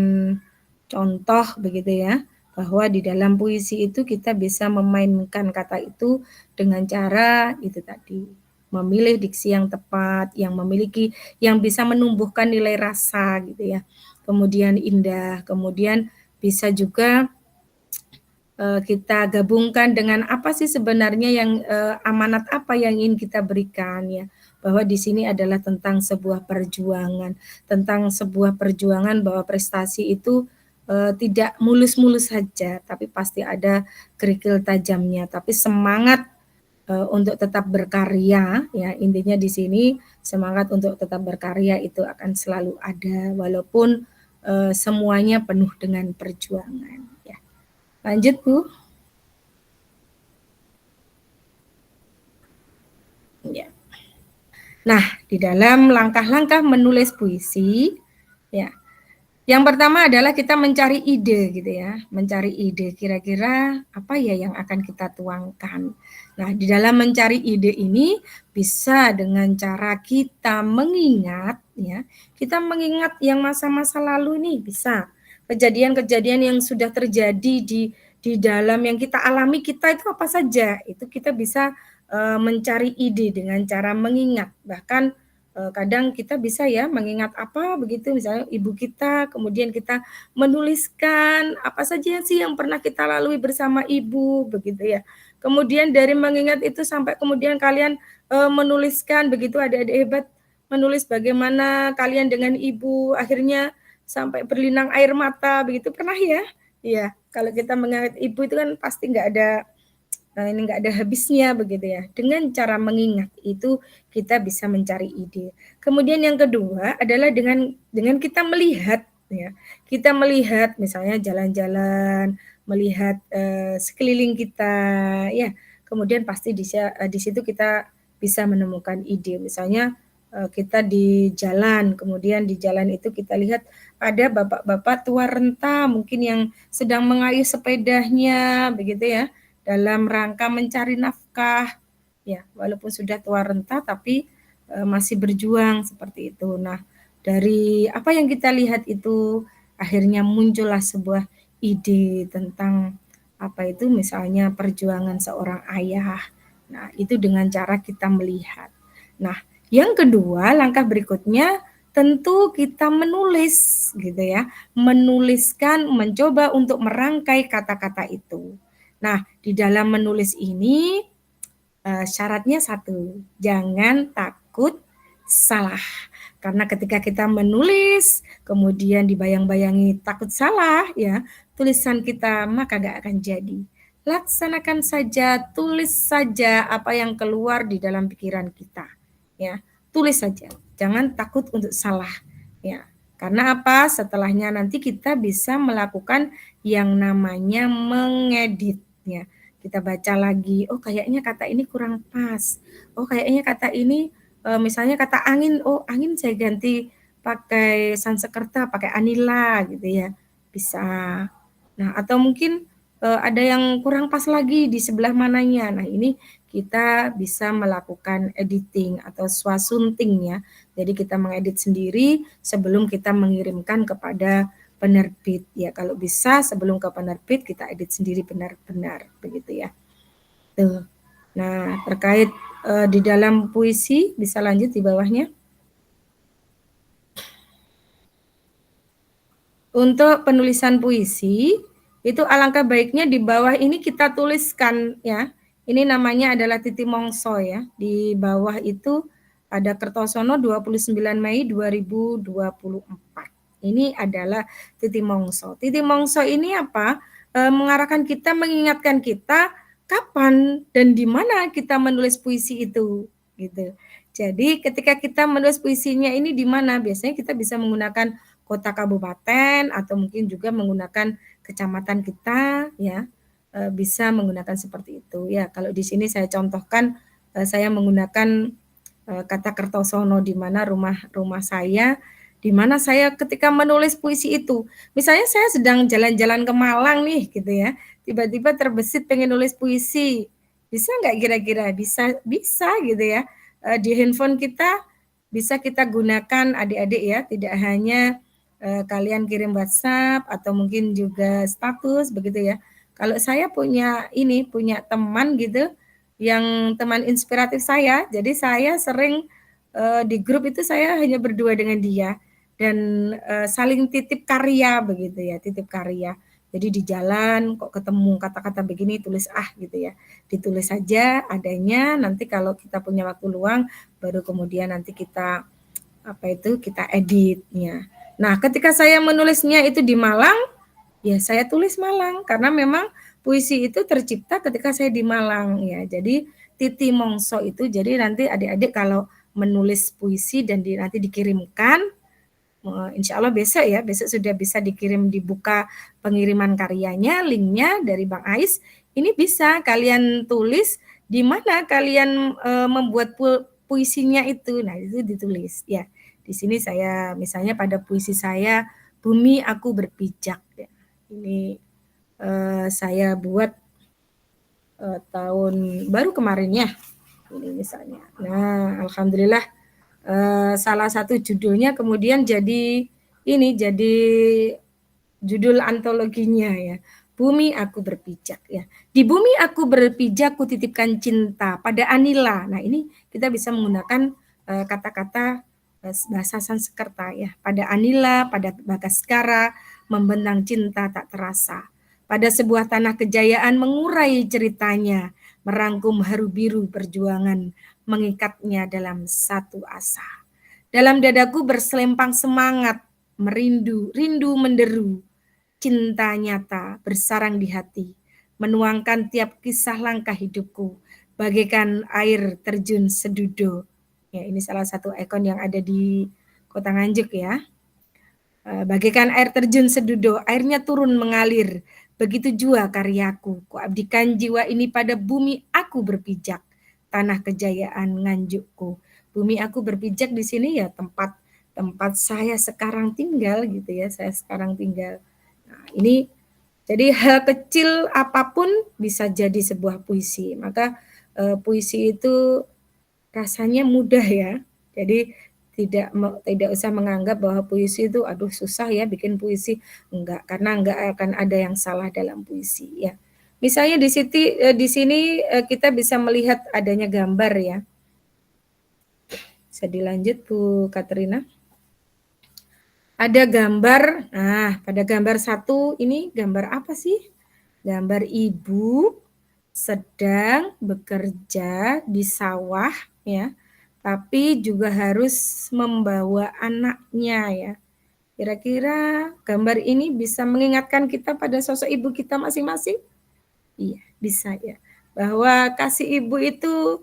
contoh begitu ya, bahwa di dalam puisi itu kita bisa memainkan kata itu dengan cara itu tadi, memilih diksi yang tepat, yang memiliki, yang bisa menumbuhkan nilai rasa gitu ya. Kemudian indah, kemudian bisa juga kita gabungkan dengan apa sih sebenarnya yang amanat apa yang ingin kita berikan ya, bahwa di sini adalah tentang sebuah perjuangan, tentang sebuah perjuangan bahwa prestasi itu tidak mulus-mulus saja, tapi pasti ada kerikil tajamnya, tapi semangat untuk tetap berkarya ya, intinya di sini semangat untuk tetap berkarya itu akan selalu ada walaupun semuanya penuh dengan perjuangan ya. Lanjut Bu. Ya. Nah, di dalam langkah-langkah menulis puisi, ya, yang pertama adalah kita mencari ide gitu ya, mencari ide kira-kira apa ya yang akan kita tuangkan. Nah, di dalam mencari ide ini bisa dengan cara kita mengingat ya, kita mengingat yang masa-masa lalu nih bisa kejadian-kejadian yang sudah terjadi di dalam yang kita alami kita itu apa saja, itu kita bisa mencari ide dengan cara mengingat. Bahkan kadang kita bisa ya mengingat apa begitu, misalnya ibu kita, kemudian kita menuliskan apa saja sih yang pernah kita lalui bersama ibu begitu ya. Kemudian dari mengingat itu sampai kemudian kalian menuliskan begitu, adik-adik hebat menulis bagaimana kalian dengan ibu akhirnya sampai berlinang air mata begitu, pernah ya? Iya, kalau kita mengingat ibu itu kan pasti nggak ada ini nggak ada habisnya begitu ya. Dengan cara mengingat itu kita bisa mencari ide. Kemudian yang kedua adalah dengan kita melihat ya. Kita melihat misalnya jalan-jalan, melihat sekeliling kita ya. Kemudian pasti di situ kita bisa menemukan ide. Misalnya kita di jalan, kemudian di jalan itu kita lihat ada bapak-bapak tua renta mungkin yang sedang mengayuh sepedanya begitu ya, dalam rangka mencari nafkah ya, walaupun sudah tua renta tapi masih berjuang seperti itu. Nah, dari apa yang kita lihat itu akhirnya muncullah sebuah ide tentang apa itu, misalnya perjuangan seorang ayah. Nah, itu dengan cara kita melihat. Nah, yang kedua, langkah berikutnya tentu kita menulis gitu ya. Menuliskan, mencoba untuk merangkai kata-kata itu. Nah, di dalam menulis ini syaratnya satu, jangan takut takut salah. Karena ketika kita menulis, kemudian dibayang-bayangi takut salah, ya, tulisan kita maka gak akan jadi. Laksanakan saja, tulis saja apa yang keluar di dalam pikiran kita, ya. Tulis saja, jangan takut untuk salah, ya. Karena apa? Setelahnya nanti kita bisa melakukan yang namanya mengedit, ya. Kita baca lagi, oh kayaknya kata ini kurang pas. Oh kayaknya kata ini misalnya kata angin, oh angin saya ganti pakai Sansekerta, pakai Anila gitu ya, bisa. Nah atau mungkin ada yang kurang pas lagi di sebelah mananya. Nah ini kita bisa melakukan editing atau swasunting ya. Jadi kita mengedit sendiri sebelum kita mengirimkan kepada penerbit ya. Kalau bisa sebelum ke penerbit kita edit sendiri benar-benar begitu ya. Tuh. Nah terkait di dalam puisi, bisa lanjut di bawahnya. Untuk penulisan puisi, itu alangkah baiknya di bawah ini kita tuliskan ya. Ini namanya adalah Titi Mongso ya. Di bawah itu ada Kertosono 29 Mei 2024. Ini adalah Titi Mongso. Titi Mongso ini apa? Mengarahkan kita, mengingatkan kita kapan dan di mana kita menulis puisi itu gitu. Jadi ketika kita menulis puisinya ini di mana? Biasanya kita bisa menggunakan kota kabupaten atau mungkin juga menggunakan kecamatan kita ya. Bisa menggunakan seperti itu ya. Kalau di sini saya contohkan saya menggunakan kata Kertosono di mana rumah saya, di mana saya ketika menulis puisi itu. Misalnya saya sedang jalan-jalan ke Malang nih gitu ya. Tiba-tiba terbesit pengen nulis puisi, bisa nggak kira-kira? Bisa gitu ya. Di handphone kita bisa kita gunakan adik-adik ya, tidak hanya kalian kirim WhatsApp atau mungkin juga status begitu ya. Kalau saya punya teman gitu, yang teman inspiratif saya, jadi saya sering di grup itu saya hanya berdua dengan dia dan saling titip karya begitu ya, titip karya. Jadi di jalan kok ketemu kata-kata begini tulis gitu ya. Ditulis saja adanya, nanti kalau kita punya waktu luang baru kemudian nanti kita kita editnya. Nah, ketika saya menulisnya itu di Malang, ya saya tulis Malang karena memang puisi itu tercipta ketika saya di Malang ya. Jadi Titi Mongso itu jadi nanti adik-adik kalau menulis puisi dan nanti dikirimkan insya Allah besok sudah bisa dikirim, dibuka pengiriman karyanya, linknya dari Bang Ais. Ini bisa kalian tulis di mana kalian membuat puisinya itu. Nah itu ditulis ya. Di sini saya misalnya pada puisi saya Bumi Aku Berpijak. Ya. Ini saya buat tahun baru kemarin ya. Ini misalnya. Nah alhamdulillah. Salah satu judulnya kemudian jadi judul antologinya ya. Bumi Aku Berpijak ya. Di Bumi Aku Berpijak kutitipkan cinta pada Anila. Nah, ini kita bisa menggunakan kata-kata bahasa Sanskerta ya. Pada Anila, pada Bagaskara, membentang cinta tak terasa. Pada sebuah tanah kejayaan mengurai ceritanya, merangkum haru biru perjuangan, mengikatnya dalam satu asa. Dalam dadaku berselempang semangat, rindu menderu, cinta nyata bersarang di hati, menuangkan tiap kisah langkah hidupku, bagaikan air terjun sedudo. Ya, ini salah satu ikon yang ada di Kota Nganjuk ya. Bagaikan air terjun sedudo, airnya turun mengalir. Begitu jua karyaku, kuabdikan jiwa ini pada bumi aku berpijak, tanah kejayaan Nganjukku. Bumi aku berpijak di sini ya tempat saya sekarang tinggal gitu ya, saya sekarang tinggal. Nah, ini jadi hal kecil apapun bisa jadi sebuah puisi. Maka puisi itu rasanya mudah ya. Jadi tidak usah menganggap bahwa puisi itu aduh susah ya bikin puisi, enggak, karena enggak akan ada yang salah dalam puisi ya. Misalnya di sini kita bisa melihat adanya gambar ya. Bisa dilanjut Bu Katrina. Ada gambar, nah pada gambar 1 ini gambar apa sih? Gambar ibu sedang bekerja di sawah ya. tapi juga harus membawa anaknya ya. Kira-kira gambar ini bisa mengingatkan kita pada sosok ibu kita masing-masing? Iya, bisa ya. Bahwa kasih ibu itu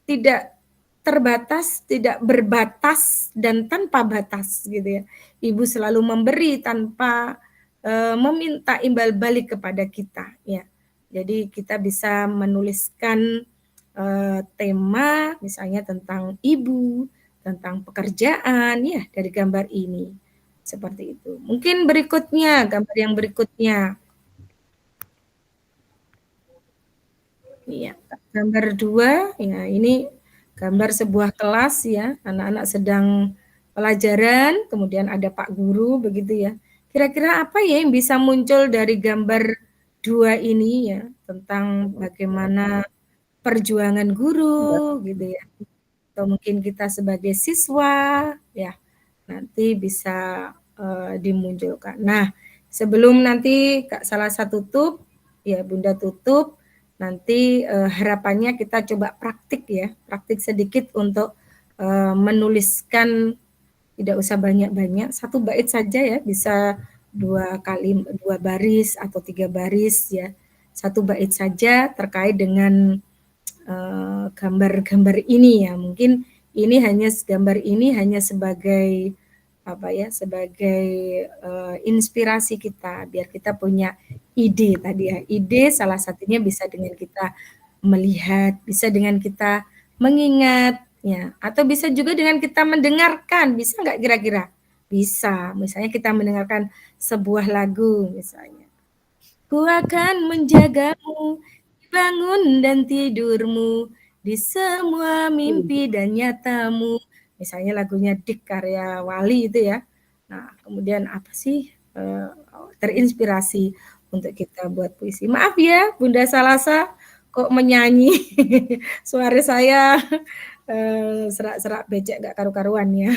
tidak terbatas, tidak berbatas dan tanpa batas gitu ya. Ibu selalu memberi tanpa meminta imbal balik kepada kita ya. Jadi kita bisa menuliskan tema misalnya tentang ibu, tentang pekerjaan ya dari gambar ini. Seperti itu. Mungkin berikutnya, gambar yang berikutnya. Iya, gambar 2 ya ini gambar sebuah kelas ya, anak-anak sedang pelajaran, kemudian ada Pak Guru begitu ya. Kira-kira apa ya yang bisa muncul dari gambar 2 ini ya, tentang bagaimana perjuangan guru gitu ya. Atau mungkin kita sebagai siswa ya, nanti bisa dimunculkan. Nah, sebelum nanti Kak Salasa tutup, ya Bunda tutup, nanti harapannya kita coba praktik ya, praktik sedikit untuk menuliskan, tidak usah banyak-banyak, 1 bait saja ya, bisa 2 baris atau 3 baris ya, 1 bait saja terkait dengan gambar-gambar ini ya. Mungkin ini gambar ini hanya sebagai apa ya, sebagai inspirasi kita biar kita punya ide tadi ya. Ide salah satunya bisa dengan kita melihat, bisa dengan kita mengingat ya, atau bisa juga dengan kita mendengarkan. Bisa nggak kira-kira? Bisa. Misalnya kita mendengarkan sebuah lagu misalnya. Ku akan menjagamu bangun dan tidurmu di semua mimpi dan nyatamu. Misalnya lagunya Dik karya Wali itu ya. Nah, kemudian apa sih terinspirasi untuk kita buat puisi. Maaf ya, Bunda Salasa kok menyanyi. Suara saya serak-serak becek gak karu-karuan ya.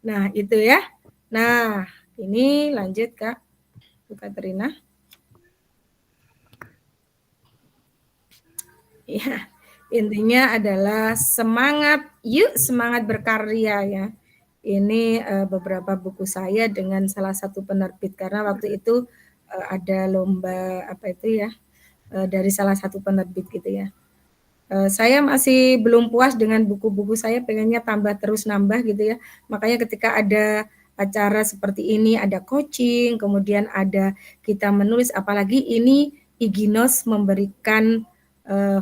Nah, itu ya. Nah, ini lanjut Kak Bu Katrina. Ya, intinya adalah semangat, yuk semangat berkarya ya. Ini beberapa buku saya dengan salah satu penerbit karena waktu itu ada lomba apa itu ya dari salah satu penerbit gitu ya. Saya masih belum puas dengan buku-buku saya, pengennya tambah terus nambah gitu ya. Makanya ketika ada acara seperti ini, ada coaching, kemudian ada kita menulis, apalagi ini Iginos memberikan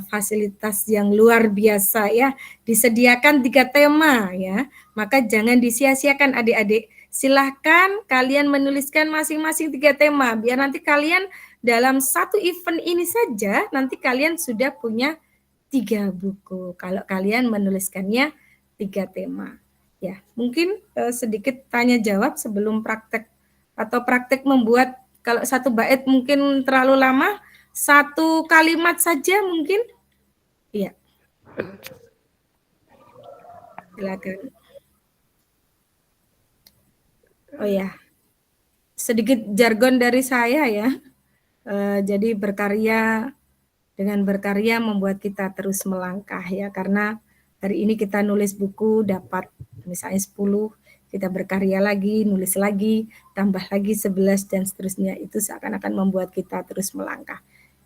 fasilitas yang luar biasa ya, disediakan 3 tema ya, maka jangan disia-siakan adik-adik. Silahkan kalian menuliskan masing-masing 3 tema, biar nanti kalian dalam satu event ini saja, nanti kalian sudah punya 3 buku. Kalau kalian menuliskannya 3 tema. Ya, mungkin sedikit tanya jawab sebelum praktek atau praktek membuat kalau 1 bait mungkin terlalu lama. 1 kalimat saja mungkin? Iya. Silakan. Oh ya, sedikit jargon dari saya ya. Jadi dengan berkarya membuat kita terus melangkah ya, karena hari ini kita nulis buku dapat misalnya 10, kita berkarya lagi, nulis lagi, tambah lagi 11 dan seterusnya, itu seakan-akan membuat kita terus melangkah.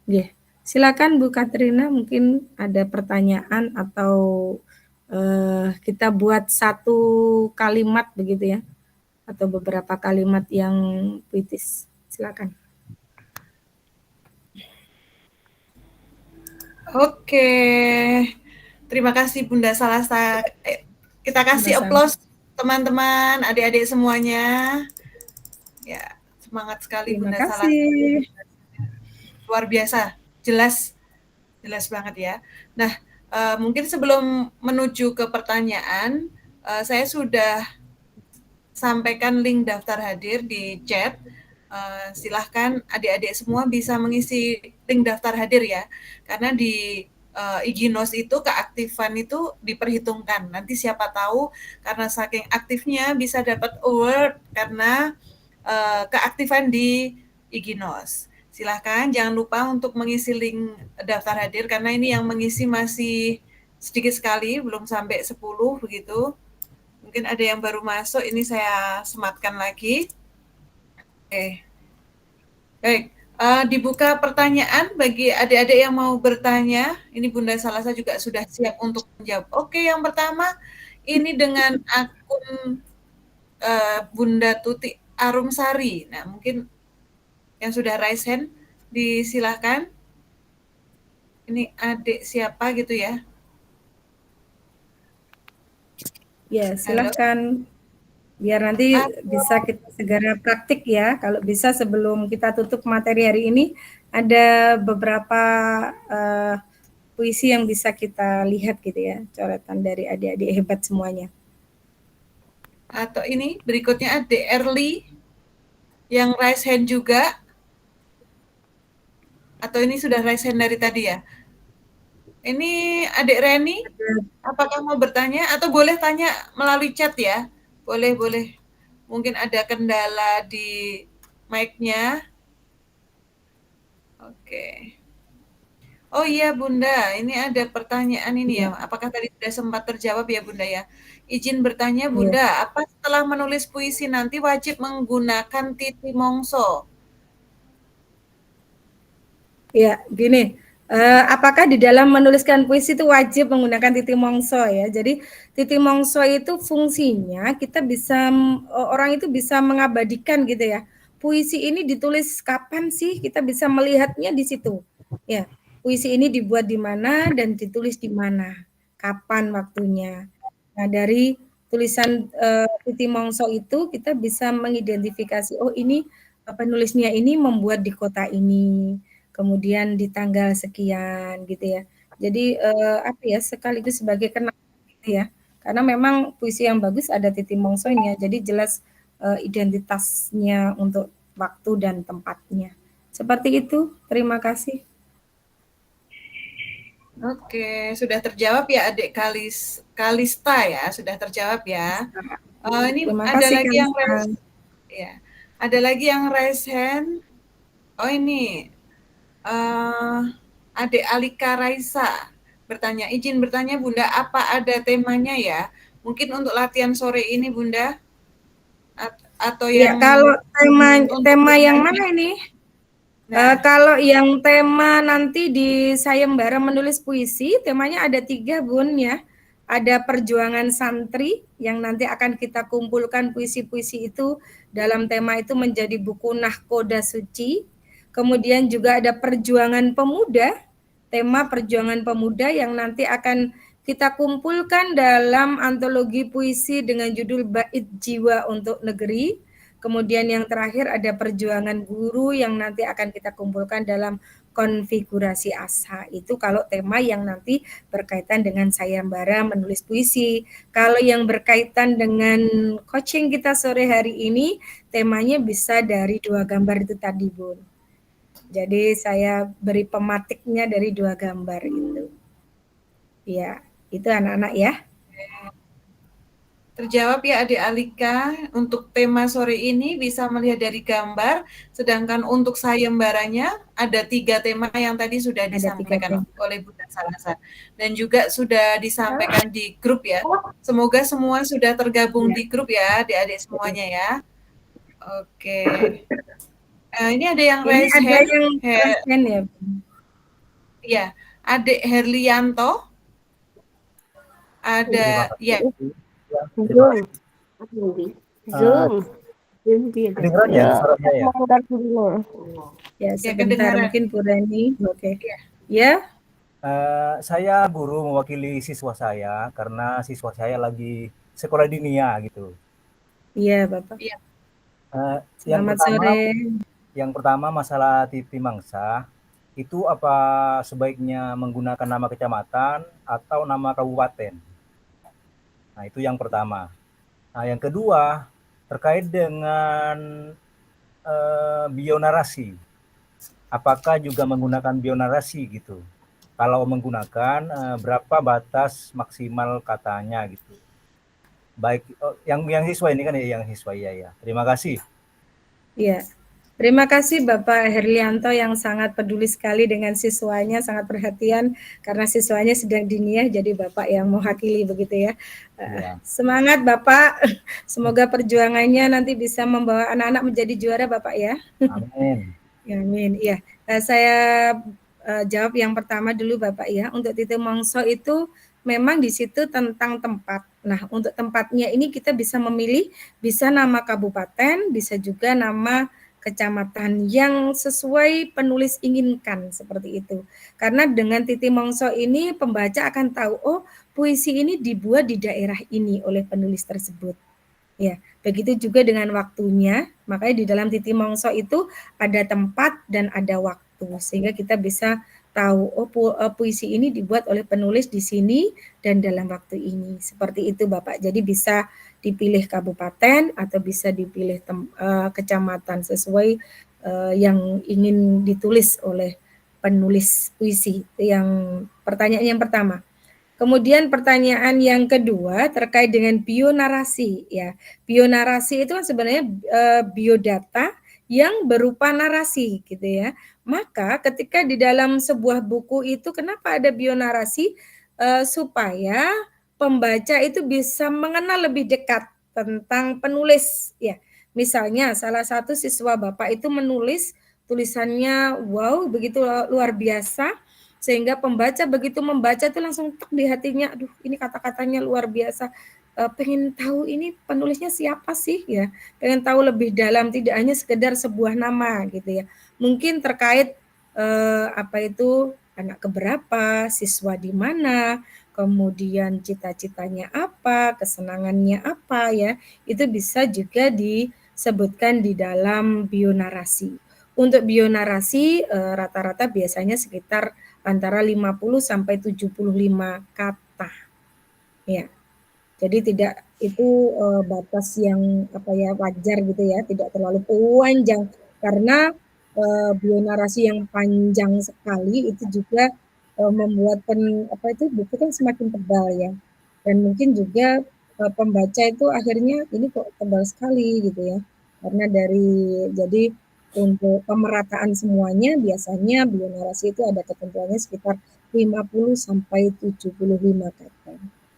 Yeah. Silakan Bu Katrina, mungkin ada pertanyaan atau kita buat 1 kalimat begitu ya, atau beberapa kalimat yang puitis. Silakan. Oke, terima kasih Bunda Salasa. Kita kasih aplaus teman-teman, adik-adik semuanya. Ya, semangat sekali Terima Bunda kasih. Salasa. Luar biasa, jelas banget ya. Nah, mungkin sebelum menuju ke pertanyaan, saya sudah sampaikan link daftar hadir di chat. Silahkan adik-adik semua bisa mengisi link daftar hadir ya, karena di Iginos itu keaktifan itu diperhitungkan. Nanti siapa tahu karena saking aktifnya bisa dapat award karena keaktifan di Iginos. Silahkan jangan lupa untuk mengisi link daftar hadir karena ini yang mengisi masih sedikit sekali, belum sampai 10 begitu. Mungkin ada yang baru masuk, ini saya sematkan lagi. Oke. Baik, dibuka pertanyaan bagi adik-adik yang mau bertanya. Ini Bunda Salasa juga sudah siap untuk menjawab. Oke, yang pertama ini dengan akun Bunda Tuti Arumsari. Nah, mungkin yang sudah raise hand, disilahkan. Ini adik siapa gitu ya? Ya, Halo. silahkan. Biar nanti bisa kita segera praktik ya. Kalau bisa sebelum kita tutup materi hari ini, ada beberapa puisi yang bisa kita lihat gitu ya, coretan dari adik-adik hebat semuanya. Atau ini berikutnya adik Erli yang raise hand juga. Atau ini sudah raise hand dari tadi ya? Ini adik Reni, apakah mau bertanya? Atau boleh tanya melalui chat ya? Boleh, boleh. Mungkin ada kendala di mic-nya. Oke. Oh iya Bunda, ini ada pertanyaan ini ya. Apakah tadi sudah sempat terjawab ya Bunda ya? Izin bertanya Bunda, apa setelah menulis puisi nanti wajib menggunakan titi mongso? Ya, gini, apakah di dalam menuliskan puisi itu wajib menggunakan titi mongso ya? Jadi titi mongso itu fungsinya kita bisa orang itu bisa mengabadikan gitu ya. Puisi ini ditulis kapan sih? Kita bisa melihatnya di situ. Ya, puisi ini dibuat di mana dan ditulis di mana, kapan waktunya. Nah, dari tulisan titi mongso itu kita bisa mengidentifikasi, oh ini penulisnya ini membuat di kota ini, kemudian di tanggal sekian gitu ya. Jadi apa ya, sekaligus sebagai kenang gitu ya. Karena memang puisi yang bagus ada titi mongsonya, jadi jelas identitasnya untuk waktu dan tempatnya. Seperti itu. Terima kasih. Oke, sudah terjawab ya adik Kalista ya, sudah terjawab ya. Ini Terima ada kasih, lagi yang Kalista. raise, ya, ada lagi yang raise hand. Oh ini adik Alika Raisa bertanya, izin bertanya Bunda, apa ada temanya ya? Mungkin untuk latihan sore ini Bunda, atau Ya, yang kalau tema yang bertanya. mana ini? Nah, Kalau yang tema nanti di sayembara menulis puisi, temanya ada 3 Bun ya. Ada perjuangan santri yang nanti akan kita kumpulkan puisi-puisi itu dalam tema itu menjadi buku Nahkoda Suci. Kemudian juga ada perjuangan pemuda, tema perjuangan pemuda yang nanti akan kita kumpulkan dalam antologi puisi dengan judul Bait Jiwa untuk Negeri. Kemudian yang terakhir ada perjuangan guru yang nanti akan kita kumpulkan dalam konfigurasi asa. Itu kalau tema yang nanti berkaitan dengan sayembara menulis puisi. Kalau yang berkaitan dengan coaching kita sore hari ini, temanya bisa dari 2 gambar itu tadi, Bun. Jadi saya beri pematiknya dari 2 gambar itu. Ya, itu anak-anak ya. terjawab ya adik Alika, untuk tema sore ini bisa melihat dari gambar, sedangkan untuk sayembaranya ada 3 tema yang tadi sudah disampaikan oleh Bunda Salasa. Dan juga sudah disampaikan di grup ya. Semoga semua sudah tergabung di grup ya, adik-adik semuanya ya. Oke. Ini ada yang raise hand. Ya. Iya, adik Herlianto. Ada, ya. Zoom. Kedengeran ya suaranya ya? Ya, sebentar mungkin Bu Rani. Oke. Ya. Saya guru mewakili siswa saya karena siswa saya lagi sekolah dinia gitu. Iya, Bapak. Iya. Selamat sore. Yang pertama masalah titi mangsa, itu apa sebaiknya menggunakan nama kecamatan atau nama kabupaten? Nah, itu yang pertama. Nah, yang kedua, terkait dengan bionarasi. Apakah juga menggunakan bionarasi gitu? Kalau menggunakan, berapa batas maksimal katanya gitu? Baik, yang siswa ini kan ya, yang siswa ya. Terima kasih. Iya. Terima kasih Bapak Herlianto yang sangat peduli sekali dengan siswanya, sangat perhatian karena siswanya sedang diniyah, jadi Bapak yang mewakili begitu ya. Ya. Semangat Bapak, semoga perjuangannya nanti bisa membawa anak-anak menjadi juara Bapak ya. Amin. Amin. Iya, saya jawab yang pertama dulu Bapak ya. Untuk titik mongso itu memang di situ tentang tempat. Nah, untuk tempatnya ini kita bisa memilih, bisa nama kabupaten, bisa juga nama kecamatan yang sesuai penulis inginkan seperti itu. Karena dengan titik mongso ini pembaca akan tahu, oh puisi ini dibuat di daerah ini oleh penulis tersebut. Ya, begitu juga dengan waktunya. Makanya di dalam titik mongso itu ada tempat dan ada waktu sehingga kita bisa tahu oh puisi ini dibuat oleh penulis di sini dan dalam waktu ini. Seperti itu Bapak. Jadi bisa dipilih kabupaten atau bisa dipilih kecamatan sesuai yang ingin ditulis oleh penulis puisi. Itu yang pertanyaan yang pertama. Kemudian pertanyaan yang kedua terkait dengan bionarasi ya. Bionarasi itu kan sebenarnya biodata yang berupa narasi gitu ya. Maka ketika di dalam sebuah buku itu kenapa ada bionarasi supaya pembaca itu bisa mengenal lebih dekat tentang penulis ya. Misalnya salah satu siswa Bapak itu menulis tulisannya wow begitu luar biasa sehingga pembaca begitu membaca itu langsung tek di hatinya, aduh ini kata-katanya luar biasa, pengen tahu ini penulisnya siapa sih ya, pengen tahu lebih dalam tidak hanya sekedar sebuah nama gitu ya. Mungkin terkait apa itu anak keberapa, siswa di mana, kemudian cita-citanya apa, kesenangannya apa ya, itu bisa juga disebutkan di dalam bionarasi. Untuk bionarasi rata-rata biasanya sekitar antara 50 sampai 75 kata. Ya. Jadi tidak itu batas yang apa ya wajar gitu ya, tidak terlalu panjang karena bionarasi yang panjang sekali itu juga membuat apa itu buku kan semakin tebal ya. Dan mungkin juga pembaca itu akhirnya ini kok tebal sekali gitu ya. Karena jadi untuk pemerataan semuanya biasanya bionarasi itu ada ketentuannya sekitar 50 sampai 75 kata.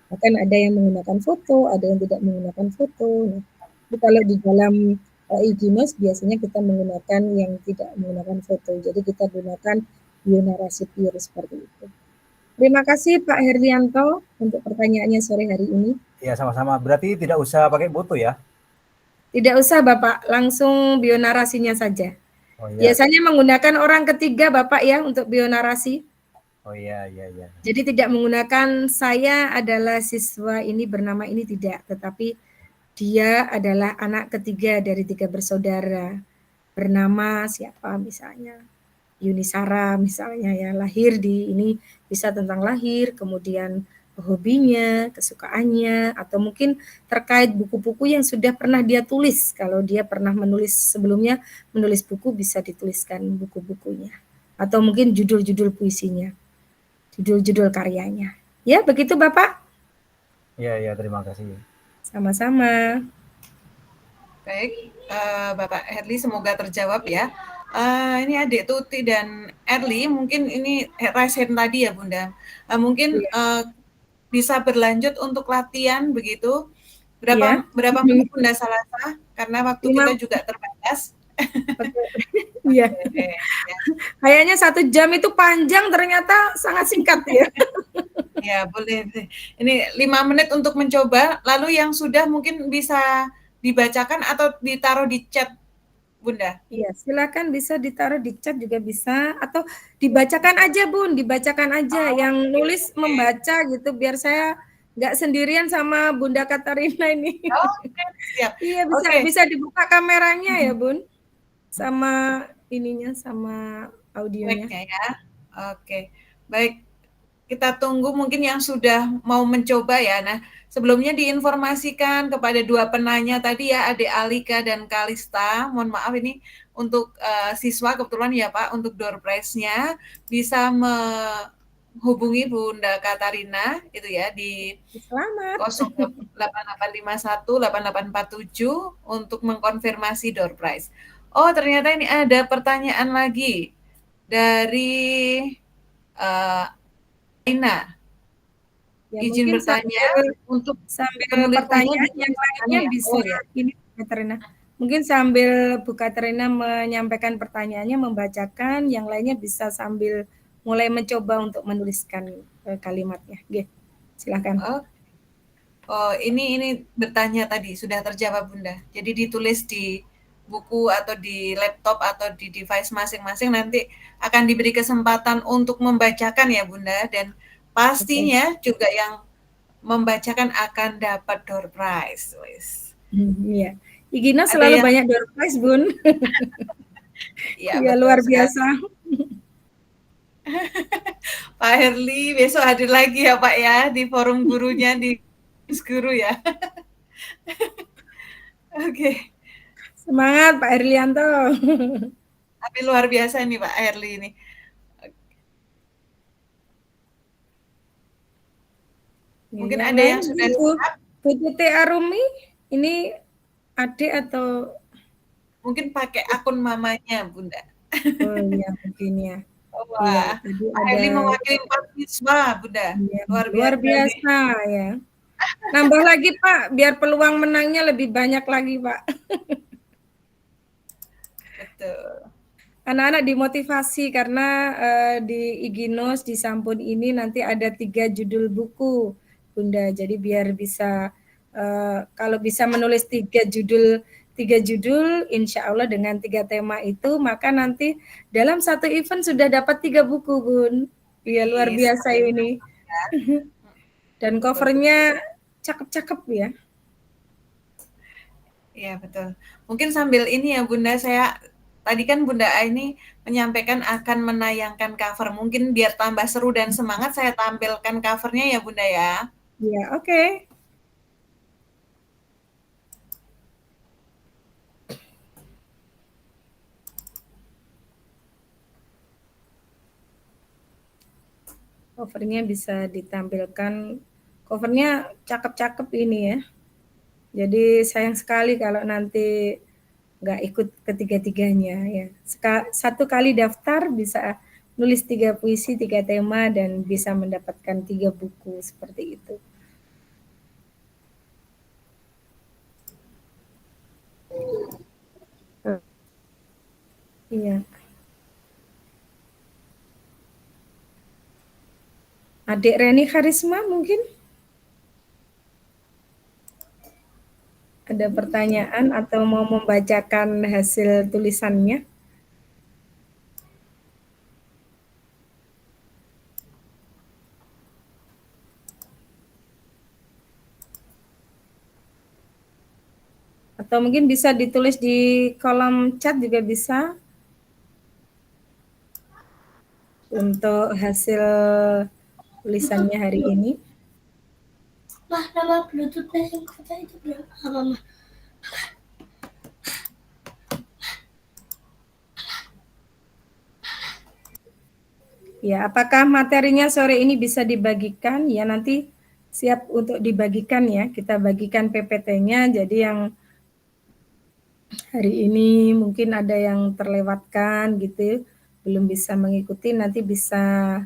Bahkan ada yang menggunakan foto, ada yang tidak menggunakan foto. Nah, tapi kalau di dalam e-Ginos biasanya kita menggunakan yang tidak menggunakan foto. Jadi kita gunakan bionarasi pure seperti itu. Terima kasih Pak Herlianto untuk pertanyaannya sore hari ini. Ya, sama-sama. Berarti tidak usah pakai foto ya? Tidak usah Bapak, langsung bionarasinya saja. Oh iya. Biasanya menggunakan orang ketiga Bapak ya untuk bionarasi. Oh iya. Jadi tidak menggunakan saya adalah siswa ini bernama ini tidak, tetapi dia adalah anak ketiga dari 3 bersaudara. Bernama siapa misalnya? Yunisara misalnya ya, lahir di ini bisa tentang lahir, kemudian hobinya, kesukaannya, atau mungkin terkait buku-buku yang sudah pernah dia tulis. Kalau dia pernah menulis sebelumnya, menulis buku bisa dituliskan buku-bukunya. Atau mungkin judul-judul puisinya, judul-judul karyanya. Ya, begitu Bapak. Iya, terima kasih. Sama-sama. Baik, Bapak Herli semoga terjawab ya. Ini adik Tuti dan Erli, mungkin ini raise hand tadi ya Bunda. Mungkin bisa berlanjut untuk latihan begitu. Berapa menit Bunda Salasa? Karena waktu kita juga terbatas. Iya. Kayaknya 1 jam itu panjang, ternyata sangat singkat ya. Ya boleh. Ini 5 menit untuk mencoba. Lalu yang sudah mungkin bisa dibacakan atau ditaruh di chat, Bunda. Iya, silakan bisa ditaruh di chat juga bisa, atau dibacakan aja Bun, dibacakan aja. Yang nulis membaca gitu, biar saya nggak sendirian sama Bunda Katarina ini. Oke, siap. Iya, bisa dibuka kameranya ya Bun, sama ininya, sama audionya. Ya. Oke, baik. Kita tunggu mungkin yang sudah mau mencoba ya. Nah, sebelumnya diinformasikan kepada 2 penanya tadi ya, Adik Alika dan Kalista. Mohon maaf ini untuk siswa kebetulan ya Pak, untuk door prize-nya bisa menghubungi Bunda Katarina itu ya di 08851 8847 untuk mengkonfirmasi door prize. Oh, ternyata ini ada pertanyaan lagi dari Aina. Ya, Izin mungkin bertanya untuk sambil penulisannya pertanyaan di yang lainnya ya? bisa Oh ya. ini Bu Katrina. Mungkin sambil Bu Katrina menyampaikan pertanyaannya, membacakan, yang lainnya bisa sambil mulai mencoba untuk menuliskan kalimatnya. Oke, silakan. Oh, ini bertanya tadi sudah terjawab Bunda. Jadi ditulis di buku atau di laptop atau di device masing-masing, nanti akan diberi kesempatan untuk membacakan ya Bunda, dan pastinya juga yang membacakan akan dapat door prize. Iya. Igina Ada selalu yang banyak door prize, Bun. ya Iya, betul luar sekali. biasa. Pak Herli besok hadir lagi ya Pak ya di forum gurunya di guru ya. Oke. Semangat Pak Herlianto. Tapi luar biasa nih Pak Herli ini. Mungkin Yang ada lain yang sudah Bu siap. Tuti Arumi, ini adik atau Mungkin pakai akun mamanya Bunda. oh iya mungkin ya. Iya, Wah, tadi Pak ada Herli mewakili 4 siswa Bunda. ya, Luar luar biasa nih. biasa ya. Nambah lagi Pak, biar peluang menangnya lebih banyak lagi Pak. Betul. Anak-anak dimotivasi karena di Iginos di Sampun ini nanti ada 3 judul buku Bunda. Jadi biar bisa kalau bisa menulis 3 judul insya Allah dengan 3 tema itu, maka nanti dalam satu event sudah dapat 3 buku Bun. Iya luar biasa ini. Dan covernya cakep-cakep ya. Iya betul. Mungkin sambil ini ya Bunda, saya tadi kan Bunda ini menyampaikan akan menayangkan cover. Mungkin biar tambah seru dan semangat, saya tampilkan covernya ya Bunda ya. Iya, oke. Covernya bisa ditampilkan. Covernya cakep-cakep ini ya. Jadi sayang sekali kalau nanti nggak ikut ketiga-tiganya ya. Satu kali daftar bisa nulis 3 puisi, 3 tema, dan bisa mendapatkan 3 buku seperti itu. Iya. Adik Reni Karisma mungkin? Ada pertanyaan atau mau membacakan hasil tulisannya? Atau mungkin bisa ditulis di kolom chat juga bisa. Untuk hasil tulisannya hari ini. Lah, nama Bluetooth-nya yang kata itu berapa, Mama? Ya, apakah materinya sore ini bisa dibagikan? Ya, nanti siap untuk dibagikan ya. Kita bagikan PPT-nya. Jadi yang hari ini mungkin ada yang terlewatkan gitu, belum bisa mengikuti, nanti bisa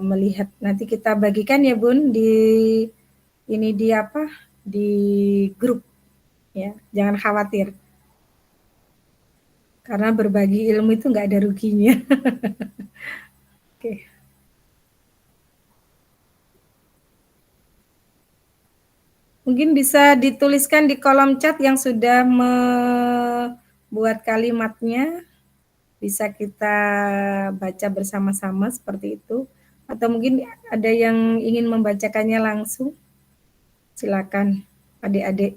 melihat. Nanti kita bagikan ya Bun di ini di apa? Di grup ya. Jangan khawatir. Karena berbagi ilmu itu nggak ada ruginya. Oke. Mungkin bisa dituliskan di kolom chat yang sudah membuat kalimatnya. Bisa kita baca bersama-sama seperti itu. Atau mungkin ada yang ingin membacakannya langsung. Silakan adik-adik.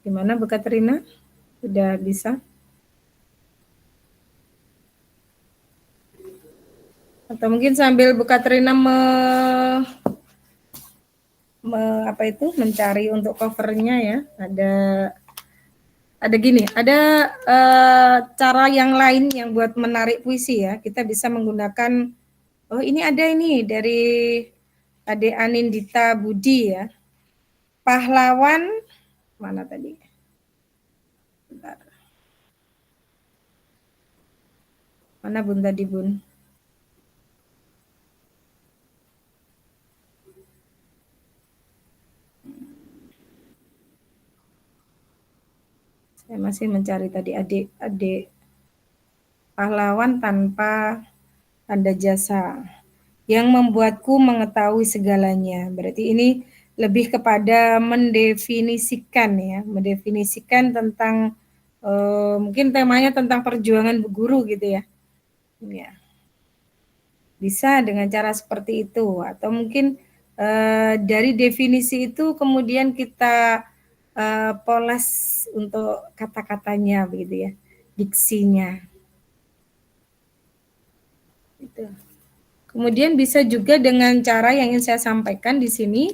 Gimana Bu Katrina? Sudah bisa? Atau mungkin sambil Bu Katrina mencari untuk covernya ya. Ada gini, ada cara yang lain yang buat menarik puisi ya. Kita bisa menggunakan Oh, ini ada ini dari Ade Anindita Budi ya. Pahlawan mana tadi? Bentar. Mana Bun tadi Bun? Saya masih mencari tadi adik pahlawan tanpa tanda jasa yang membuatku mengetahui segalanya. Berarti ini lebih kepada mendefinisikan ya, mendefinisikan tentang mungkin temanya tentang perjuangan guru gitu ya. Ya. Bisa dengan cara seperti itu atau mungkin dari definisi itu kemudian kita poles untuk kata-katanya begitu ya, diksinya. Itu. Kemudian bisa juga dengan cara yang ingin saya sampaikan di sini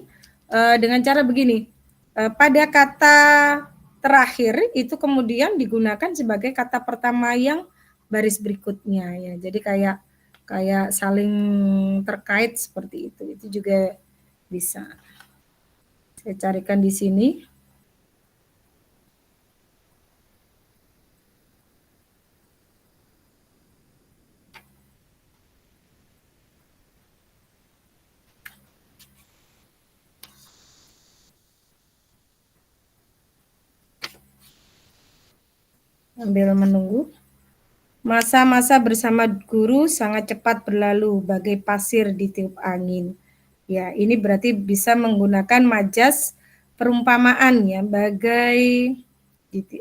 dengan cara begini. Pada kata terakhir itu kemudian digunakan sebagai kata pertama yang baris berikutnya ya. Jadi kayak saling terkait seperti itu. Itu juga bisa. Saya carikan di sini. Sambil menunggu. Masa-masa bersama guru sangat cepat berlalu bagai pasir di tiup angin. Ya, ini berarti bisa menggunakan majas perumpamaan ya, bagai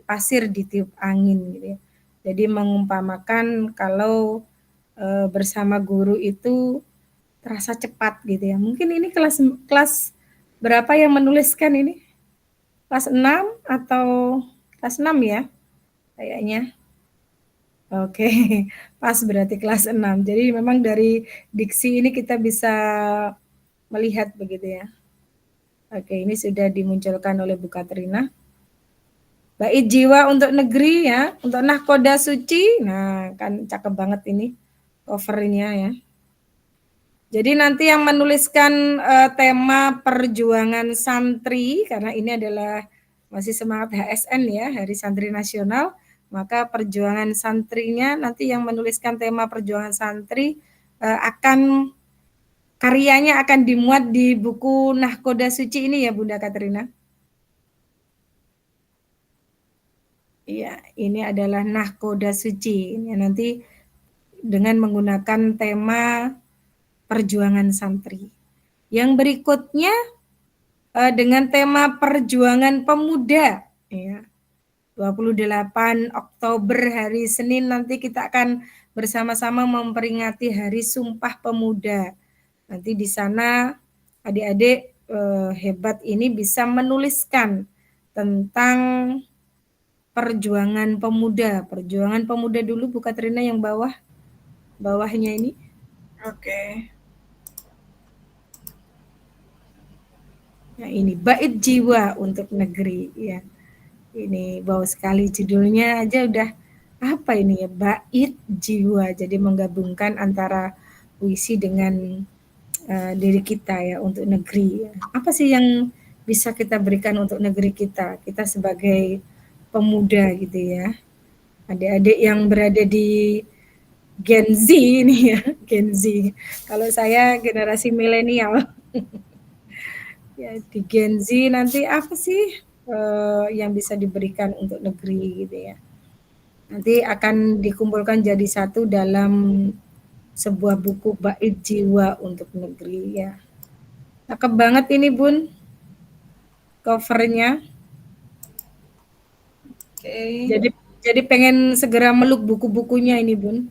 pasir di tiup angin gitu ya. Jadi mengumpamakan kalau bersama guru itu terasa cepat gitu ya. Mungkin ini kelas berapa yang menuliskan ini? Kelas 6 atau kelas 6 ya? Kayaknya. Oke, pas berarti kelas 6. Jadi memang dari diksi ini kita bisa melihat begitu ya. Oke, ini sudah dimunculkan oleh Bu Katrina. Bait jiwa untuk negeri ya, untuk nahkoda suci. Nah, kan cakep banget ini covernya ya. Jadi nanti yang menuliskan tema perjuangan santri, karena ini adalah masih semangat HSN ya, Hari Santri Nasional, maka perjuangan santrinya nanti yang menuliskan tema perjuangan santri karyanya akan dimuat di buku Nahkoda Suci ini ya Bunda Katrina. Iya, ini adalah Nahkoda Suci. Ini nanti dengan menggunakan tema perjuangan santri. Yang berikutnya dengan tema perjuangan pemuda. Ya. 28 Oktober hari Senin nanti kita akan bersama-sama memperingati Hari Sumpah Pemuda. Nanti di sana adik-adik hebat ini bisa menuliskan tentang perjuangan pemuda. Perjuangan pemuda dulu Bu Katrina yang bawahnya ini. Oke. Nah ini bait jiwa untuk negeri ya. Ini bawah sekali judulnya aja udah apa ini ya, bait jiwa. Jadi menggabungkan antara puisi dengan diri kita ya untuk negeri. Apa sih yang bisa kita berikan untuk negeri kita? Kita sebagai pemuda gitu ya. Adik-adik yang berada di Gen Z ini ya, Gen Z. Kalau saya generasi milenial. Ya, di Gen Z nanti apa sih yang bisa diberikan untuk negeri gitu ya. Nanti akan dikumpulkan jadi satu dalam sebuah buku bait jiwa untuk negeri ya. Cakep banget ini Bun covernya. Oke. Jadi pengen segera meluk buku-bukunya ini Bun.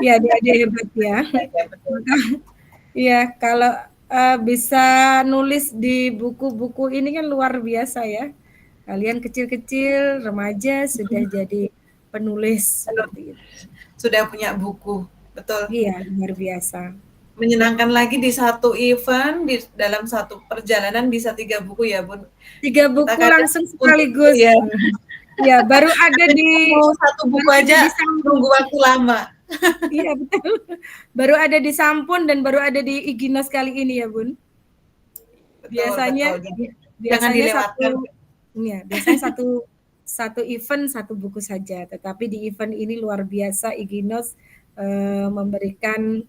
Ya adik-adik hebat ya. Iya kalau bisa nulis di buku-buku ini kan luar biasa ya. Kalian kecil-kecil, remaja sudah jadi penulis seperti itu. Sudah punya buku, betul. Iya, luar biasa. Menyenangkan lagi di satu event, di dalam satu perjalanan bisa 3 buku ya Bun. 3 buku langsung sekaligus. Ya. Ya, baru ada di satu buku aja nunggu waktu lama. Iya betul. Baru ada di Sampun dan baru ada di Iginos kali ini ya Bun. Betul, Biasanya betul. Jangan biasanya dilewatkan. biasanya satu event satu buku saja, tetapi di event ini luar biasa Iginos memberikan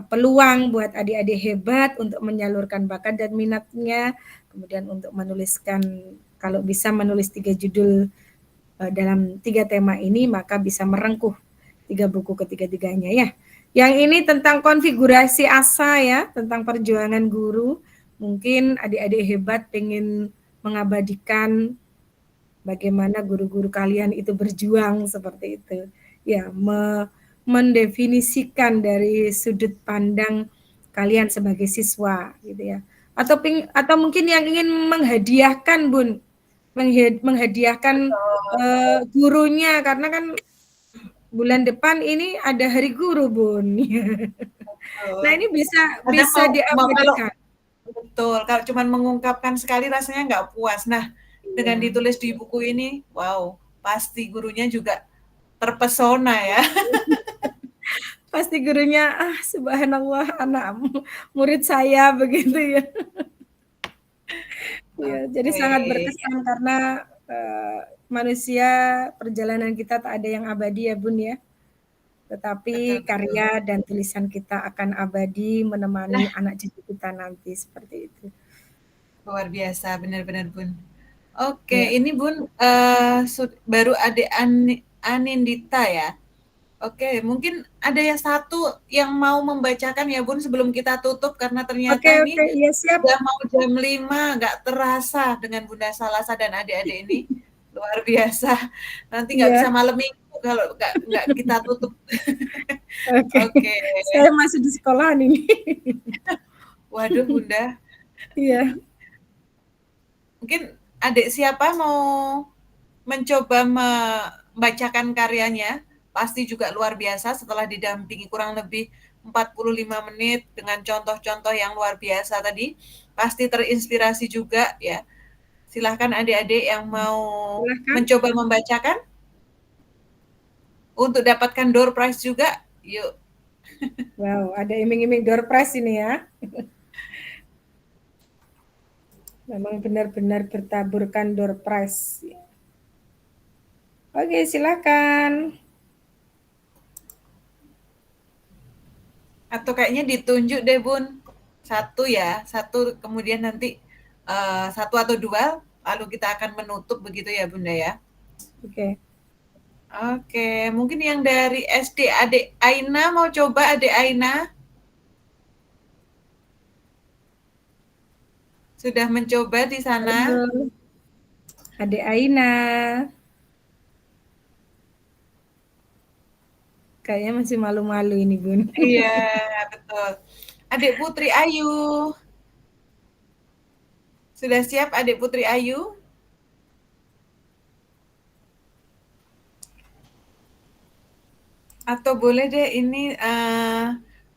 peluang buat adik-adik hebat untuk menyalurkan bakat dan minatnya, kemudian untuk menuliskan, kalau bisa menulis 3 judul dalam 3 tema ini, maka bisa merengkuh 3 buku ketiga-tiganya ya. Yang ini tentang konfigurasi asa ya, tentang perjuangan guru. Mungkin adik-adik hebat pengen mengabadikan bagaimana guru-guru kalian itu berjuang seperti itu. Ya, mendefinisikan dari sudut pandang kalian sebagai siswa gitu ya. Atau mungkin yang ingin menghadiahkan Bun, menghadiahkan gurunya, karena kan bulan depan ini ada Hari Guru Bun. Nah ini bisa Kalau diabadikan. betul, kalau cuma mengungkapkan sekali rasanya nggak puas. Nah, dengan ditulis di buku ini, wow, pasti gurunya juga terpesona ya. Pasti gurunya, subhanallah, anak murid saya begitu ya. Ya, jadi sangat berkesan karena manusia, perjalanan kita tak ada yang abadi ya Bun ya. Tetapi karya dan tulisan kita akan abadi menemani anak cucu kita nanti, seperti itu. Luar biasa, benar-benar Bun. Oke, ini Bun baru adik Anindita ya. Oke, mungkin ada yang satu yang mau membacakan ya Bun sebelum kita tutup, karena ternyata ini ya, siap. udah mau jam 5, nggak terasa dengan Bunda Salasa dan adik-adik ini. Luar biasa. Nanti nggak bisa malam minggu kalau nggak kita tutup. Oke. Saya masih di sekolah ini. Waduh Bunda. Iya. Mungkin adik siapa mau mencoba membacakan karyanya? Pasti juga luar biasa setelah didampingi kurang lebih 45 menit dengan contoh-contoh yang luar biasa tadi. Pasti terinspirasi juga ya. Silahkan adik-adik yang mau mencoba membacakan. Untuk dapatkan door prize juga, yuk. Wow, ada iming-iming door prize ini ya. Memang benar-benar bertaburkan door prize. Oke, silakan. Atau kayaknya ditunjuk deh Bun, satu kemudian nanti 1 atau 2, lalu kita akan menutup begitu ya Bunda ya. Oke, mungkin yang dari SD adik Aina mau coba, adik Aina? Sudah mencoba di sana? Adik Aina. Kayaknya masih malu-malu ini Bun. Iya, betul. Adik Putri Ayu. Sudah siap adik Putri Ayu? Atau boleh deh ini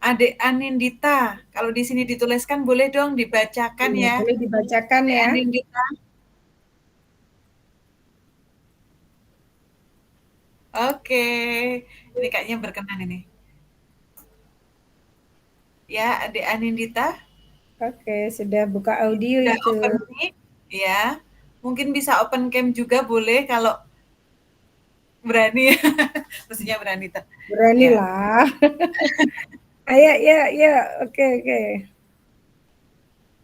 adik Anindita. Kalau di sini dituliskan boleh dong dibacakan ya. Boleh dibacakan ya. Anindita. Oke, ini kayaknya berkenan ini. Ya, adik Anindita. Oke, sudah buka audio sudah itu. Open mic, ya. Mungkin bisa open cam juga boleh kalau berani. Mestinya berani. Berani lah. Ayo, ya, oke.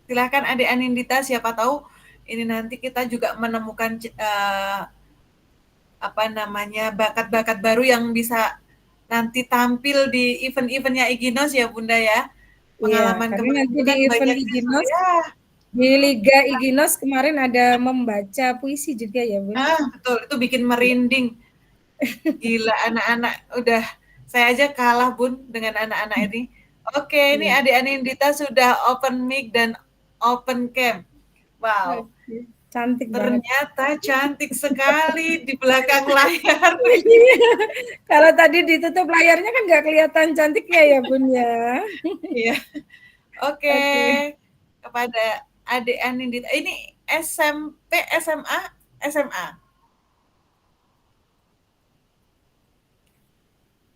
Silakan adik Anindita, siapa tahu ini nanti kita juga menemukan bakat-bakat baru yang bisa nanti tampil di event-eventnya Iginos ya Bunda ya. Pengalaman kemarin nanti di event Iginos, di Liga Iginos kemarin ada membaca puisi juga ya Bunda. Betul, itu bikin merinding. Gila, anak-anak udah, saya aja kalah Bun dengan anak-anak ini. Oke, ini adik Anindita sudah open mic dan open cam. Wow. Cantik ternyata banget. Cantik sekali di belakang layar. Kalau tadi ditutup layarnya kan nggak kelihatan cantiknya ya Bun ya. Iya. Oke. Kepada adik Anindita, ini SMP, SMA?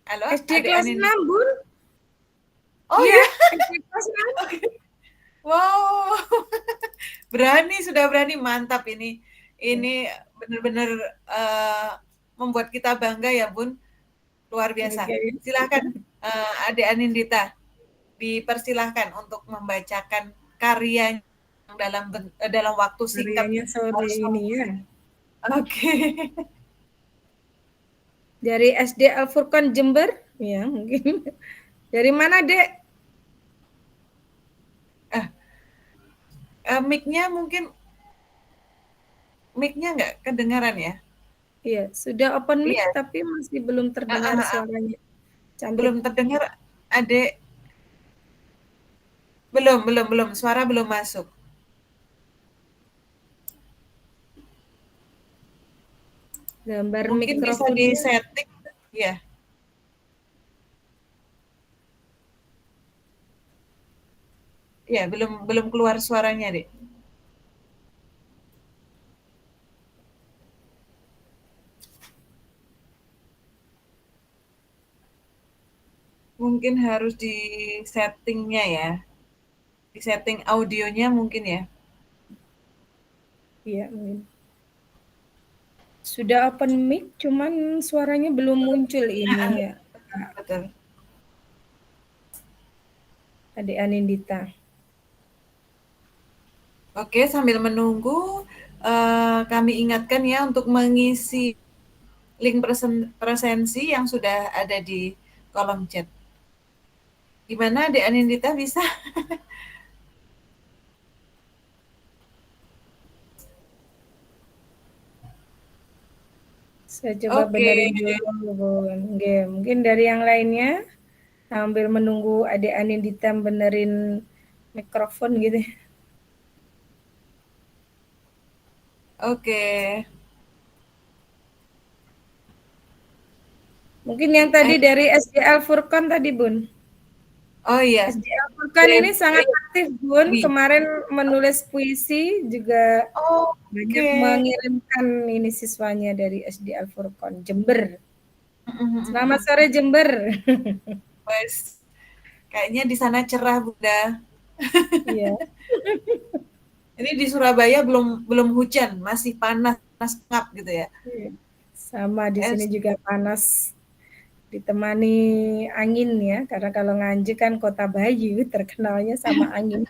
Halo, SD Adik kelas Anindita. 6, Bun. Oh Iya, ya, SD kelas 6. oke. Wow, berani, sudah berani, mantap ini. Ini benar-benar membuat kita bangga ya, Bun. Luar biasa. Oke. Silakan Adik Anindita, dipersilahkan untuk membacakan karyanya dalam waktu singkat. Karyanya sore Harus ini ya. Oke. Dari SD Al Furqan Jember, ya mungkin. Dari mana, Dek? Mic-nya mungkin nggak kedengaran ya? Iya, sudah open mic Iya, tapi masih belum terdengar suaranya. belum Cantik. terdengar, Adik. Belum. Suara belum masuk. Gambar Mungkin bisa mikrofonnya. di-setting, ya. Ya, belum keluar suaranya, Dek. Mungkin harus di-settingnya ya. Di-setting audionya mungkin ya. Iya, mungkin. Sudah open mic, cuman suaranya belum muncul ini ya. Betul. Adik Anindita. Oke, sambil menunggu, kami ingatkan ya untuk mengisi link presensi yang sudah ada di kolom chat. Gimana, Adik Anindita bisa? Saya coba Oke. benerin dulu, Bun. Oke, mungkin dari yang lainnya sambil menunggu Adik Anindita benerin mikrofon gitu. Oke. Mungkin yang tadi dari SD Al Furqan tadi, Bun. Oh iya. SD Al Furqan ini sangat aktif, Bun. Dewi. Kemarin menulis puisi juga banyak Oke. mengirimkan ini siswanya dari SD Al Furqan Jember. Mhm. Selamat sore Jember. Wes, kayaknya di sana cerah, Bunda. Iya. Ini di Surabaya belum hujan, masih panas ngap gitu ya. Sama di sini juga panas. Ditemani angin ya, karena kalau Nganjuk kan kota Bayu, terkenalnya sama angin.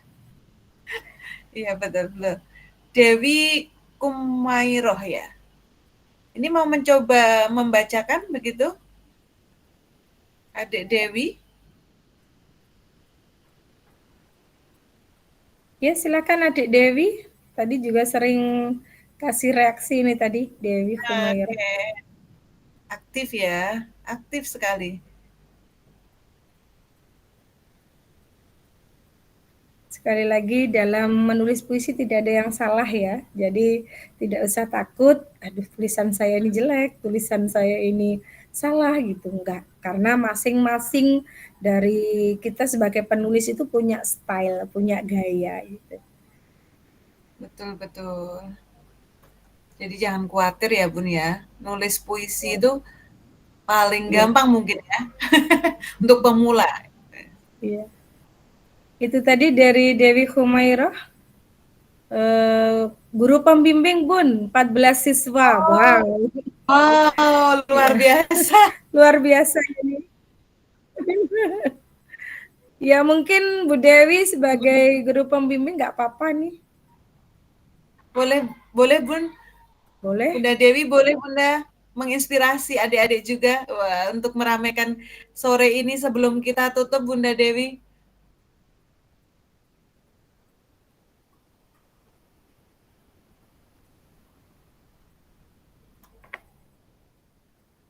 Iya, betul. Dewi Kumairoh ya. Ini mau mencoba membacakan begitu? Adik Dewi? Ya, silakan Adik Dewi. Tadi juga sering kasih reaksi ini tadi, Dewi Humaira. Oke. Aktif ya, aktif sekali. Sekali lagi dalam menulis puisi tidak ada yang salah ya. Jadi tidak usah takut, aduh tulisan saya ini jelek, tulisan saya ini salah gitu, enggak. Karena masing-masing dari kita sebagai penulis itu punya style, punya gaya gitu. Betul. Jadi jangan khawatir ya, Bun ya. Nulis puisi itu paling gampang mungkin ya. Untuk pemula. Iya. Itu tadi dari Dewi Humairah. Guru pembimbing, Bun, 14 siswa. Wow. Luar biasa. Luar biasa ini. Ya mungkin Bu Dewi sebagai guru pembimbing nggak apa-apa nih. Boleh Bun. Boleh. Bunda Dewi boleh Bunda menginspirasi adik-adik juga untuk meramaikan sore ini sebelum kita tutup, Bunda Dewi.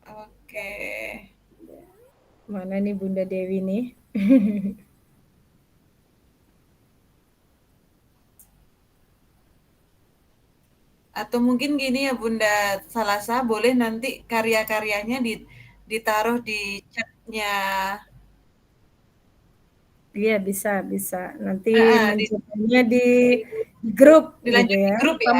Oke. Mana nih Bunda Dewi nih? Atau mungkin gini ya Bunda Salasa, boleh nanti karya-karyanya ditaruh di chatnya. Iya bisa. Nanti mencoba di grup gitu ya. Grup ya.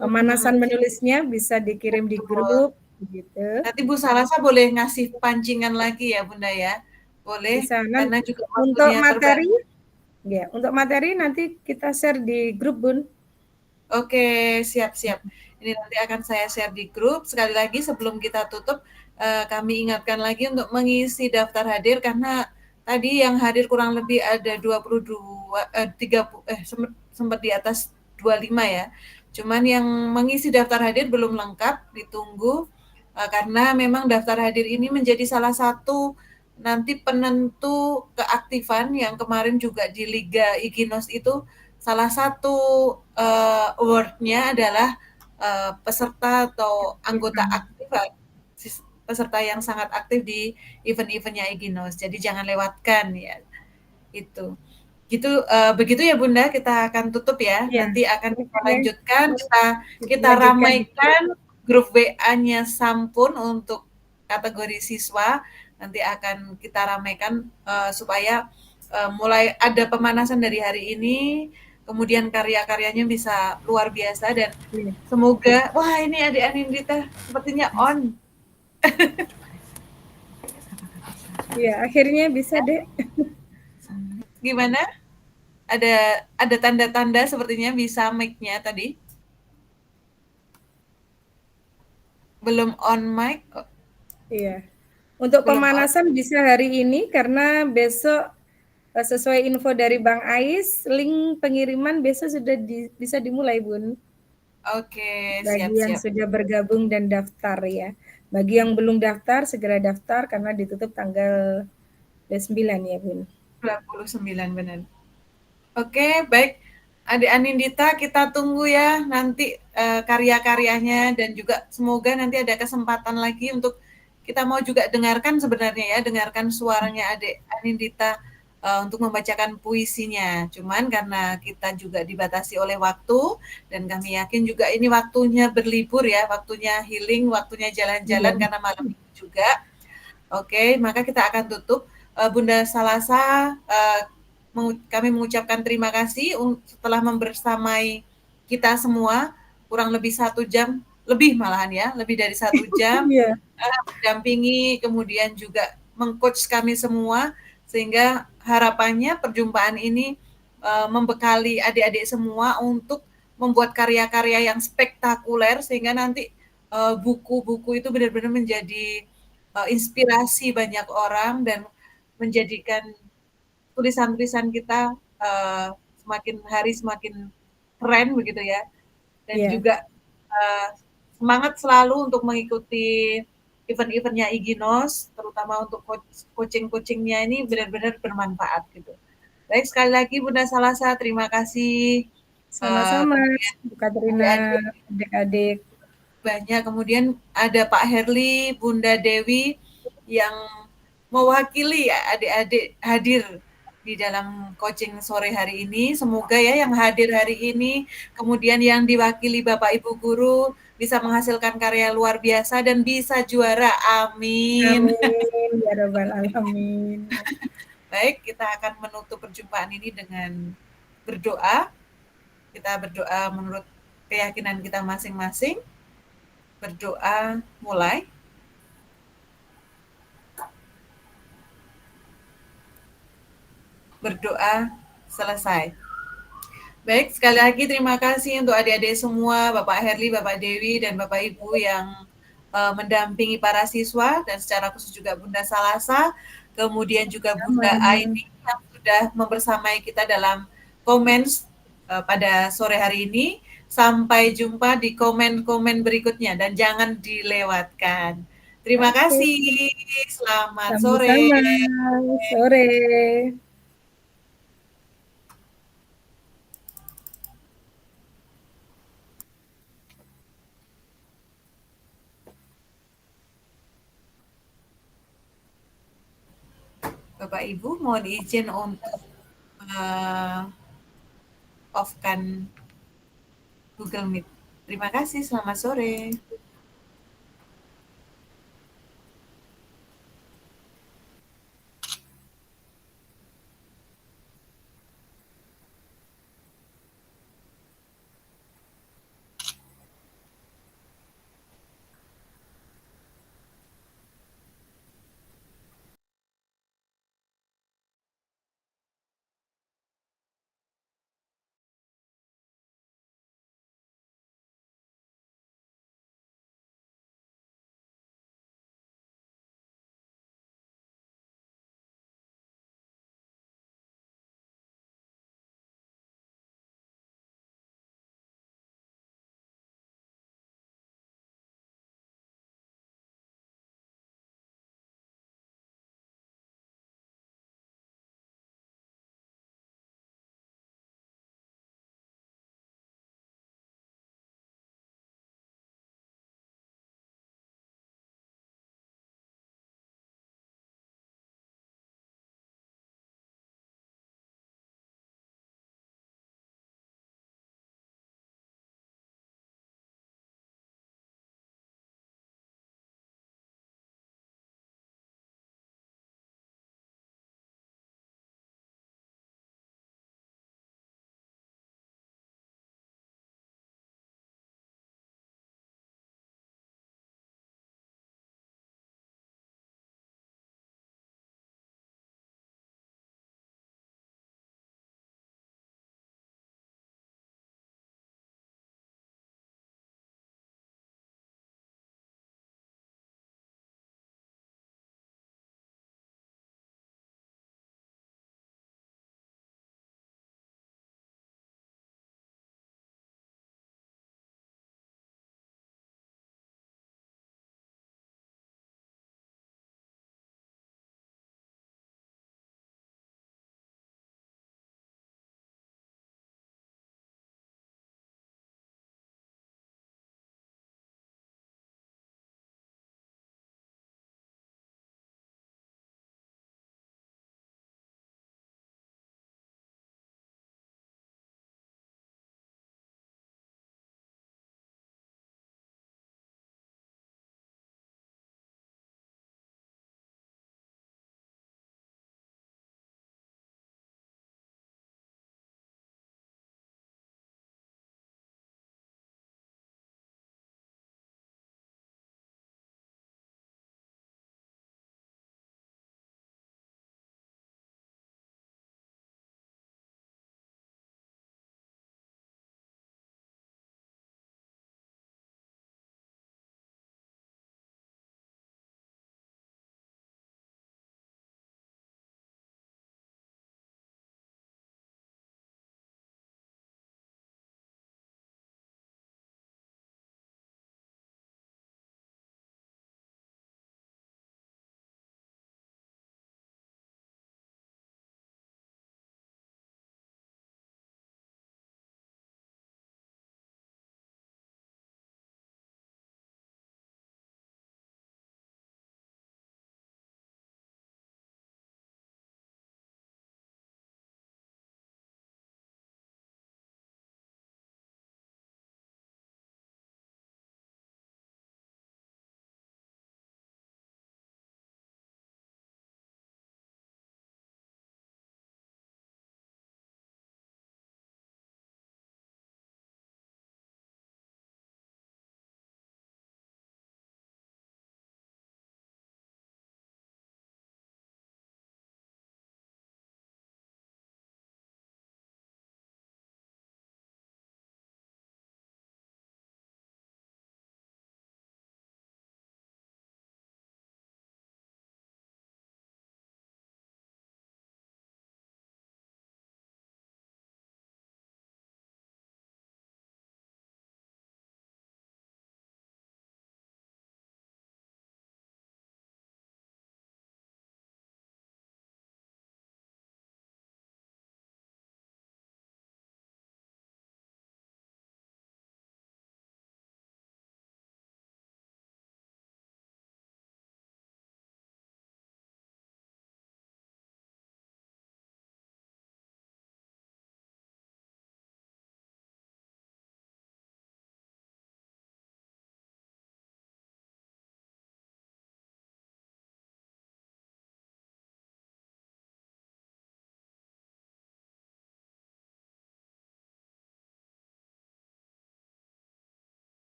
Pemanasan menulisnya bisa dikirim di grup. gitu. Nanti Bu Salasa boleh ngasih pancingan lagi ya Bunda ya. Boleh, Bisa karena juga untuk waktunya materi, terbatas. ya, untuk materi nanti kita share di grup Bun. Oke, siap-siap. Ini nanti akan saya share di grup. Sekali lagi sebelum kita tutup, kami ingatkan lagi untuk mengisi daftar hadir karena tadi yang hadir kurang lebih ada 22, 30, sempat di atas 25 ya. Cuman yang mengisi daftar hadir belum lengkap, ditunggu karena memang daftar hadir ini menjadi salah satu nanti penentu keaktifan yang kemarin juga di Liga Iginos itu salah satu award-nya adalah peserta atau anggota aktif, peserta yang sangat aktif di event-eventnya Iginos. Jadi jangan lewatkan ya. Itu. Gitu begitu ya Bunda, kita akan tutup ya. Ya. Nanti akan kita Oke. lanjutkan, kita Lanjutkan. ramaikan grup WA-nya Sampun untuk kategori siswa. Nanti akan kita ramaikan supaya mulai ada pemanasan dari hari ini, kemudian karya-karyanya bisa luar biasa dan semoga, wah ini adik Anindita sepertinya on. Ya, akhirnya bisa, Dek. Gimana? Ada tanda-tanda sepertinya bisa mic-nya tadi. Belum on mic kok. Iya. Untuk Belum pemanasan bisa hari ini karena besok sesuai info dari Bang Ais, link pengiriman besok sudah bisa dimulai, Bun. Oke, Bagi yang siap-siap. sudah bergabung dan daftar ya. Bagi yang belum daftar, segera daftar karena ditutup tanggal 9 ya, Bun. 29 benar. Oke, baik. Adik Anindita, kita tunggu ya nanti karya-karyanya dan juga semoga nanti ada kesempatan lagi untuk kita mau juga dengarkan sebenarnya ya, dengarkan suaranya Adik Anindita untuk membacakan puisinya. Cuman karena kita juga dibatasi oleh waktu dan kami yakin juga ini waktunya berlibur ya, waktunya healing, waktunya jalan-jalan karena malam ini juga. Oke, maka kita akan tutup. Bunda Salasa, kami mengucapkan terima kasih setelah membersamai kita semua kurang lebih 1 jam, lebih malahan ya, lebih dari 1 jam, mendampingi, kemudian juga meng-coach kami semua, sehingga harapannya perjumpaan ini membekali adik-adik semua untuk membuat karya-karya yang spektakuler, sehingga nanti buku-buku itu benar-benar menjadi inspirasi banyak orang dan menjadikan tulisan-tulisan kita semakin hari semakin keren begitu ya. Dan juga semangat selalu untuk mengikuti event-eventnya Iginos, terutama untuk coaching-coachingnya ini benar-benar bermanfaat gitu. Baik, sekali lagi Bunda Salasa, terima kasih. Sama-sama, Bu Katrina, adik-adik. Banyak, kemudian ada Pak Herli, Bunda Dewi yang mewakili adik-adik hadir di dalam coaching sore hari ini. Semoga ya yang hadir hari ini, kemudian yang diwakili Bapak Ibu Guru bisa menghasilkan karya luar biasa dan bisa juara. Amin. Amin, ya Rabbal Alamin. Baik, kita akan menutup perjumpaan ini dengan berdoa. Kita berdoa menurut keyakinan kita masing-masing. Berdoa mulai. Berdoa selesai. Baik, sekali lagi terima kasih untuk adik-adik semua, Bapak Herli, Bapak Dewi, dan Bapak Ibu yang mendampingi para siswa, dan secara khusus juga Bunda Salasa, kemudian juga Bunda Aini yang sudah membersamai kita dalam komen pada sore hari ini. Sampai jumpa di komen-komen berikutnya, dan jangan dilewatkan. Terima kasih. Selamat sore. Sama-sama. Sore. Bapak Ibu mohon izin untuk off-kan Google Meet. Terima kasih, selamat sore.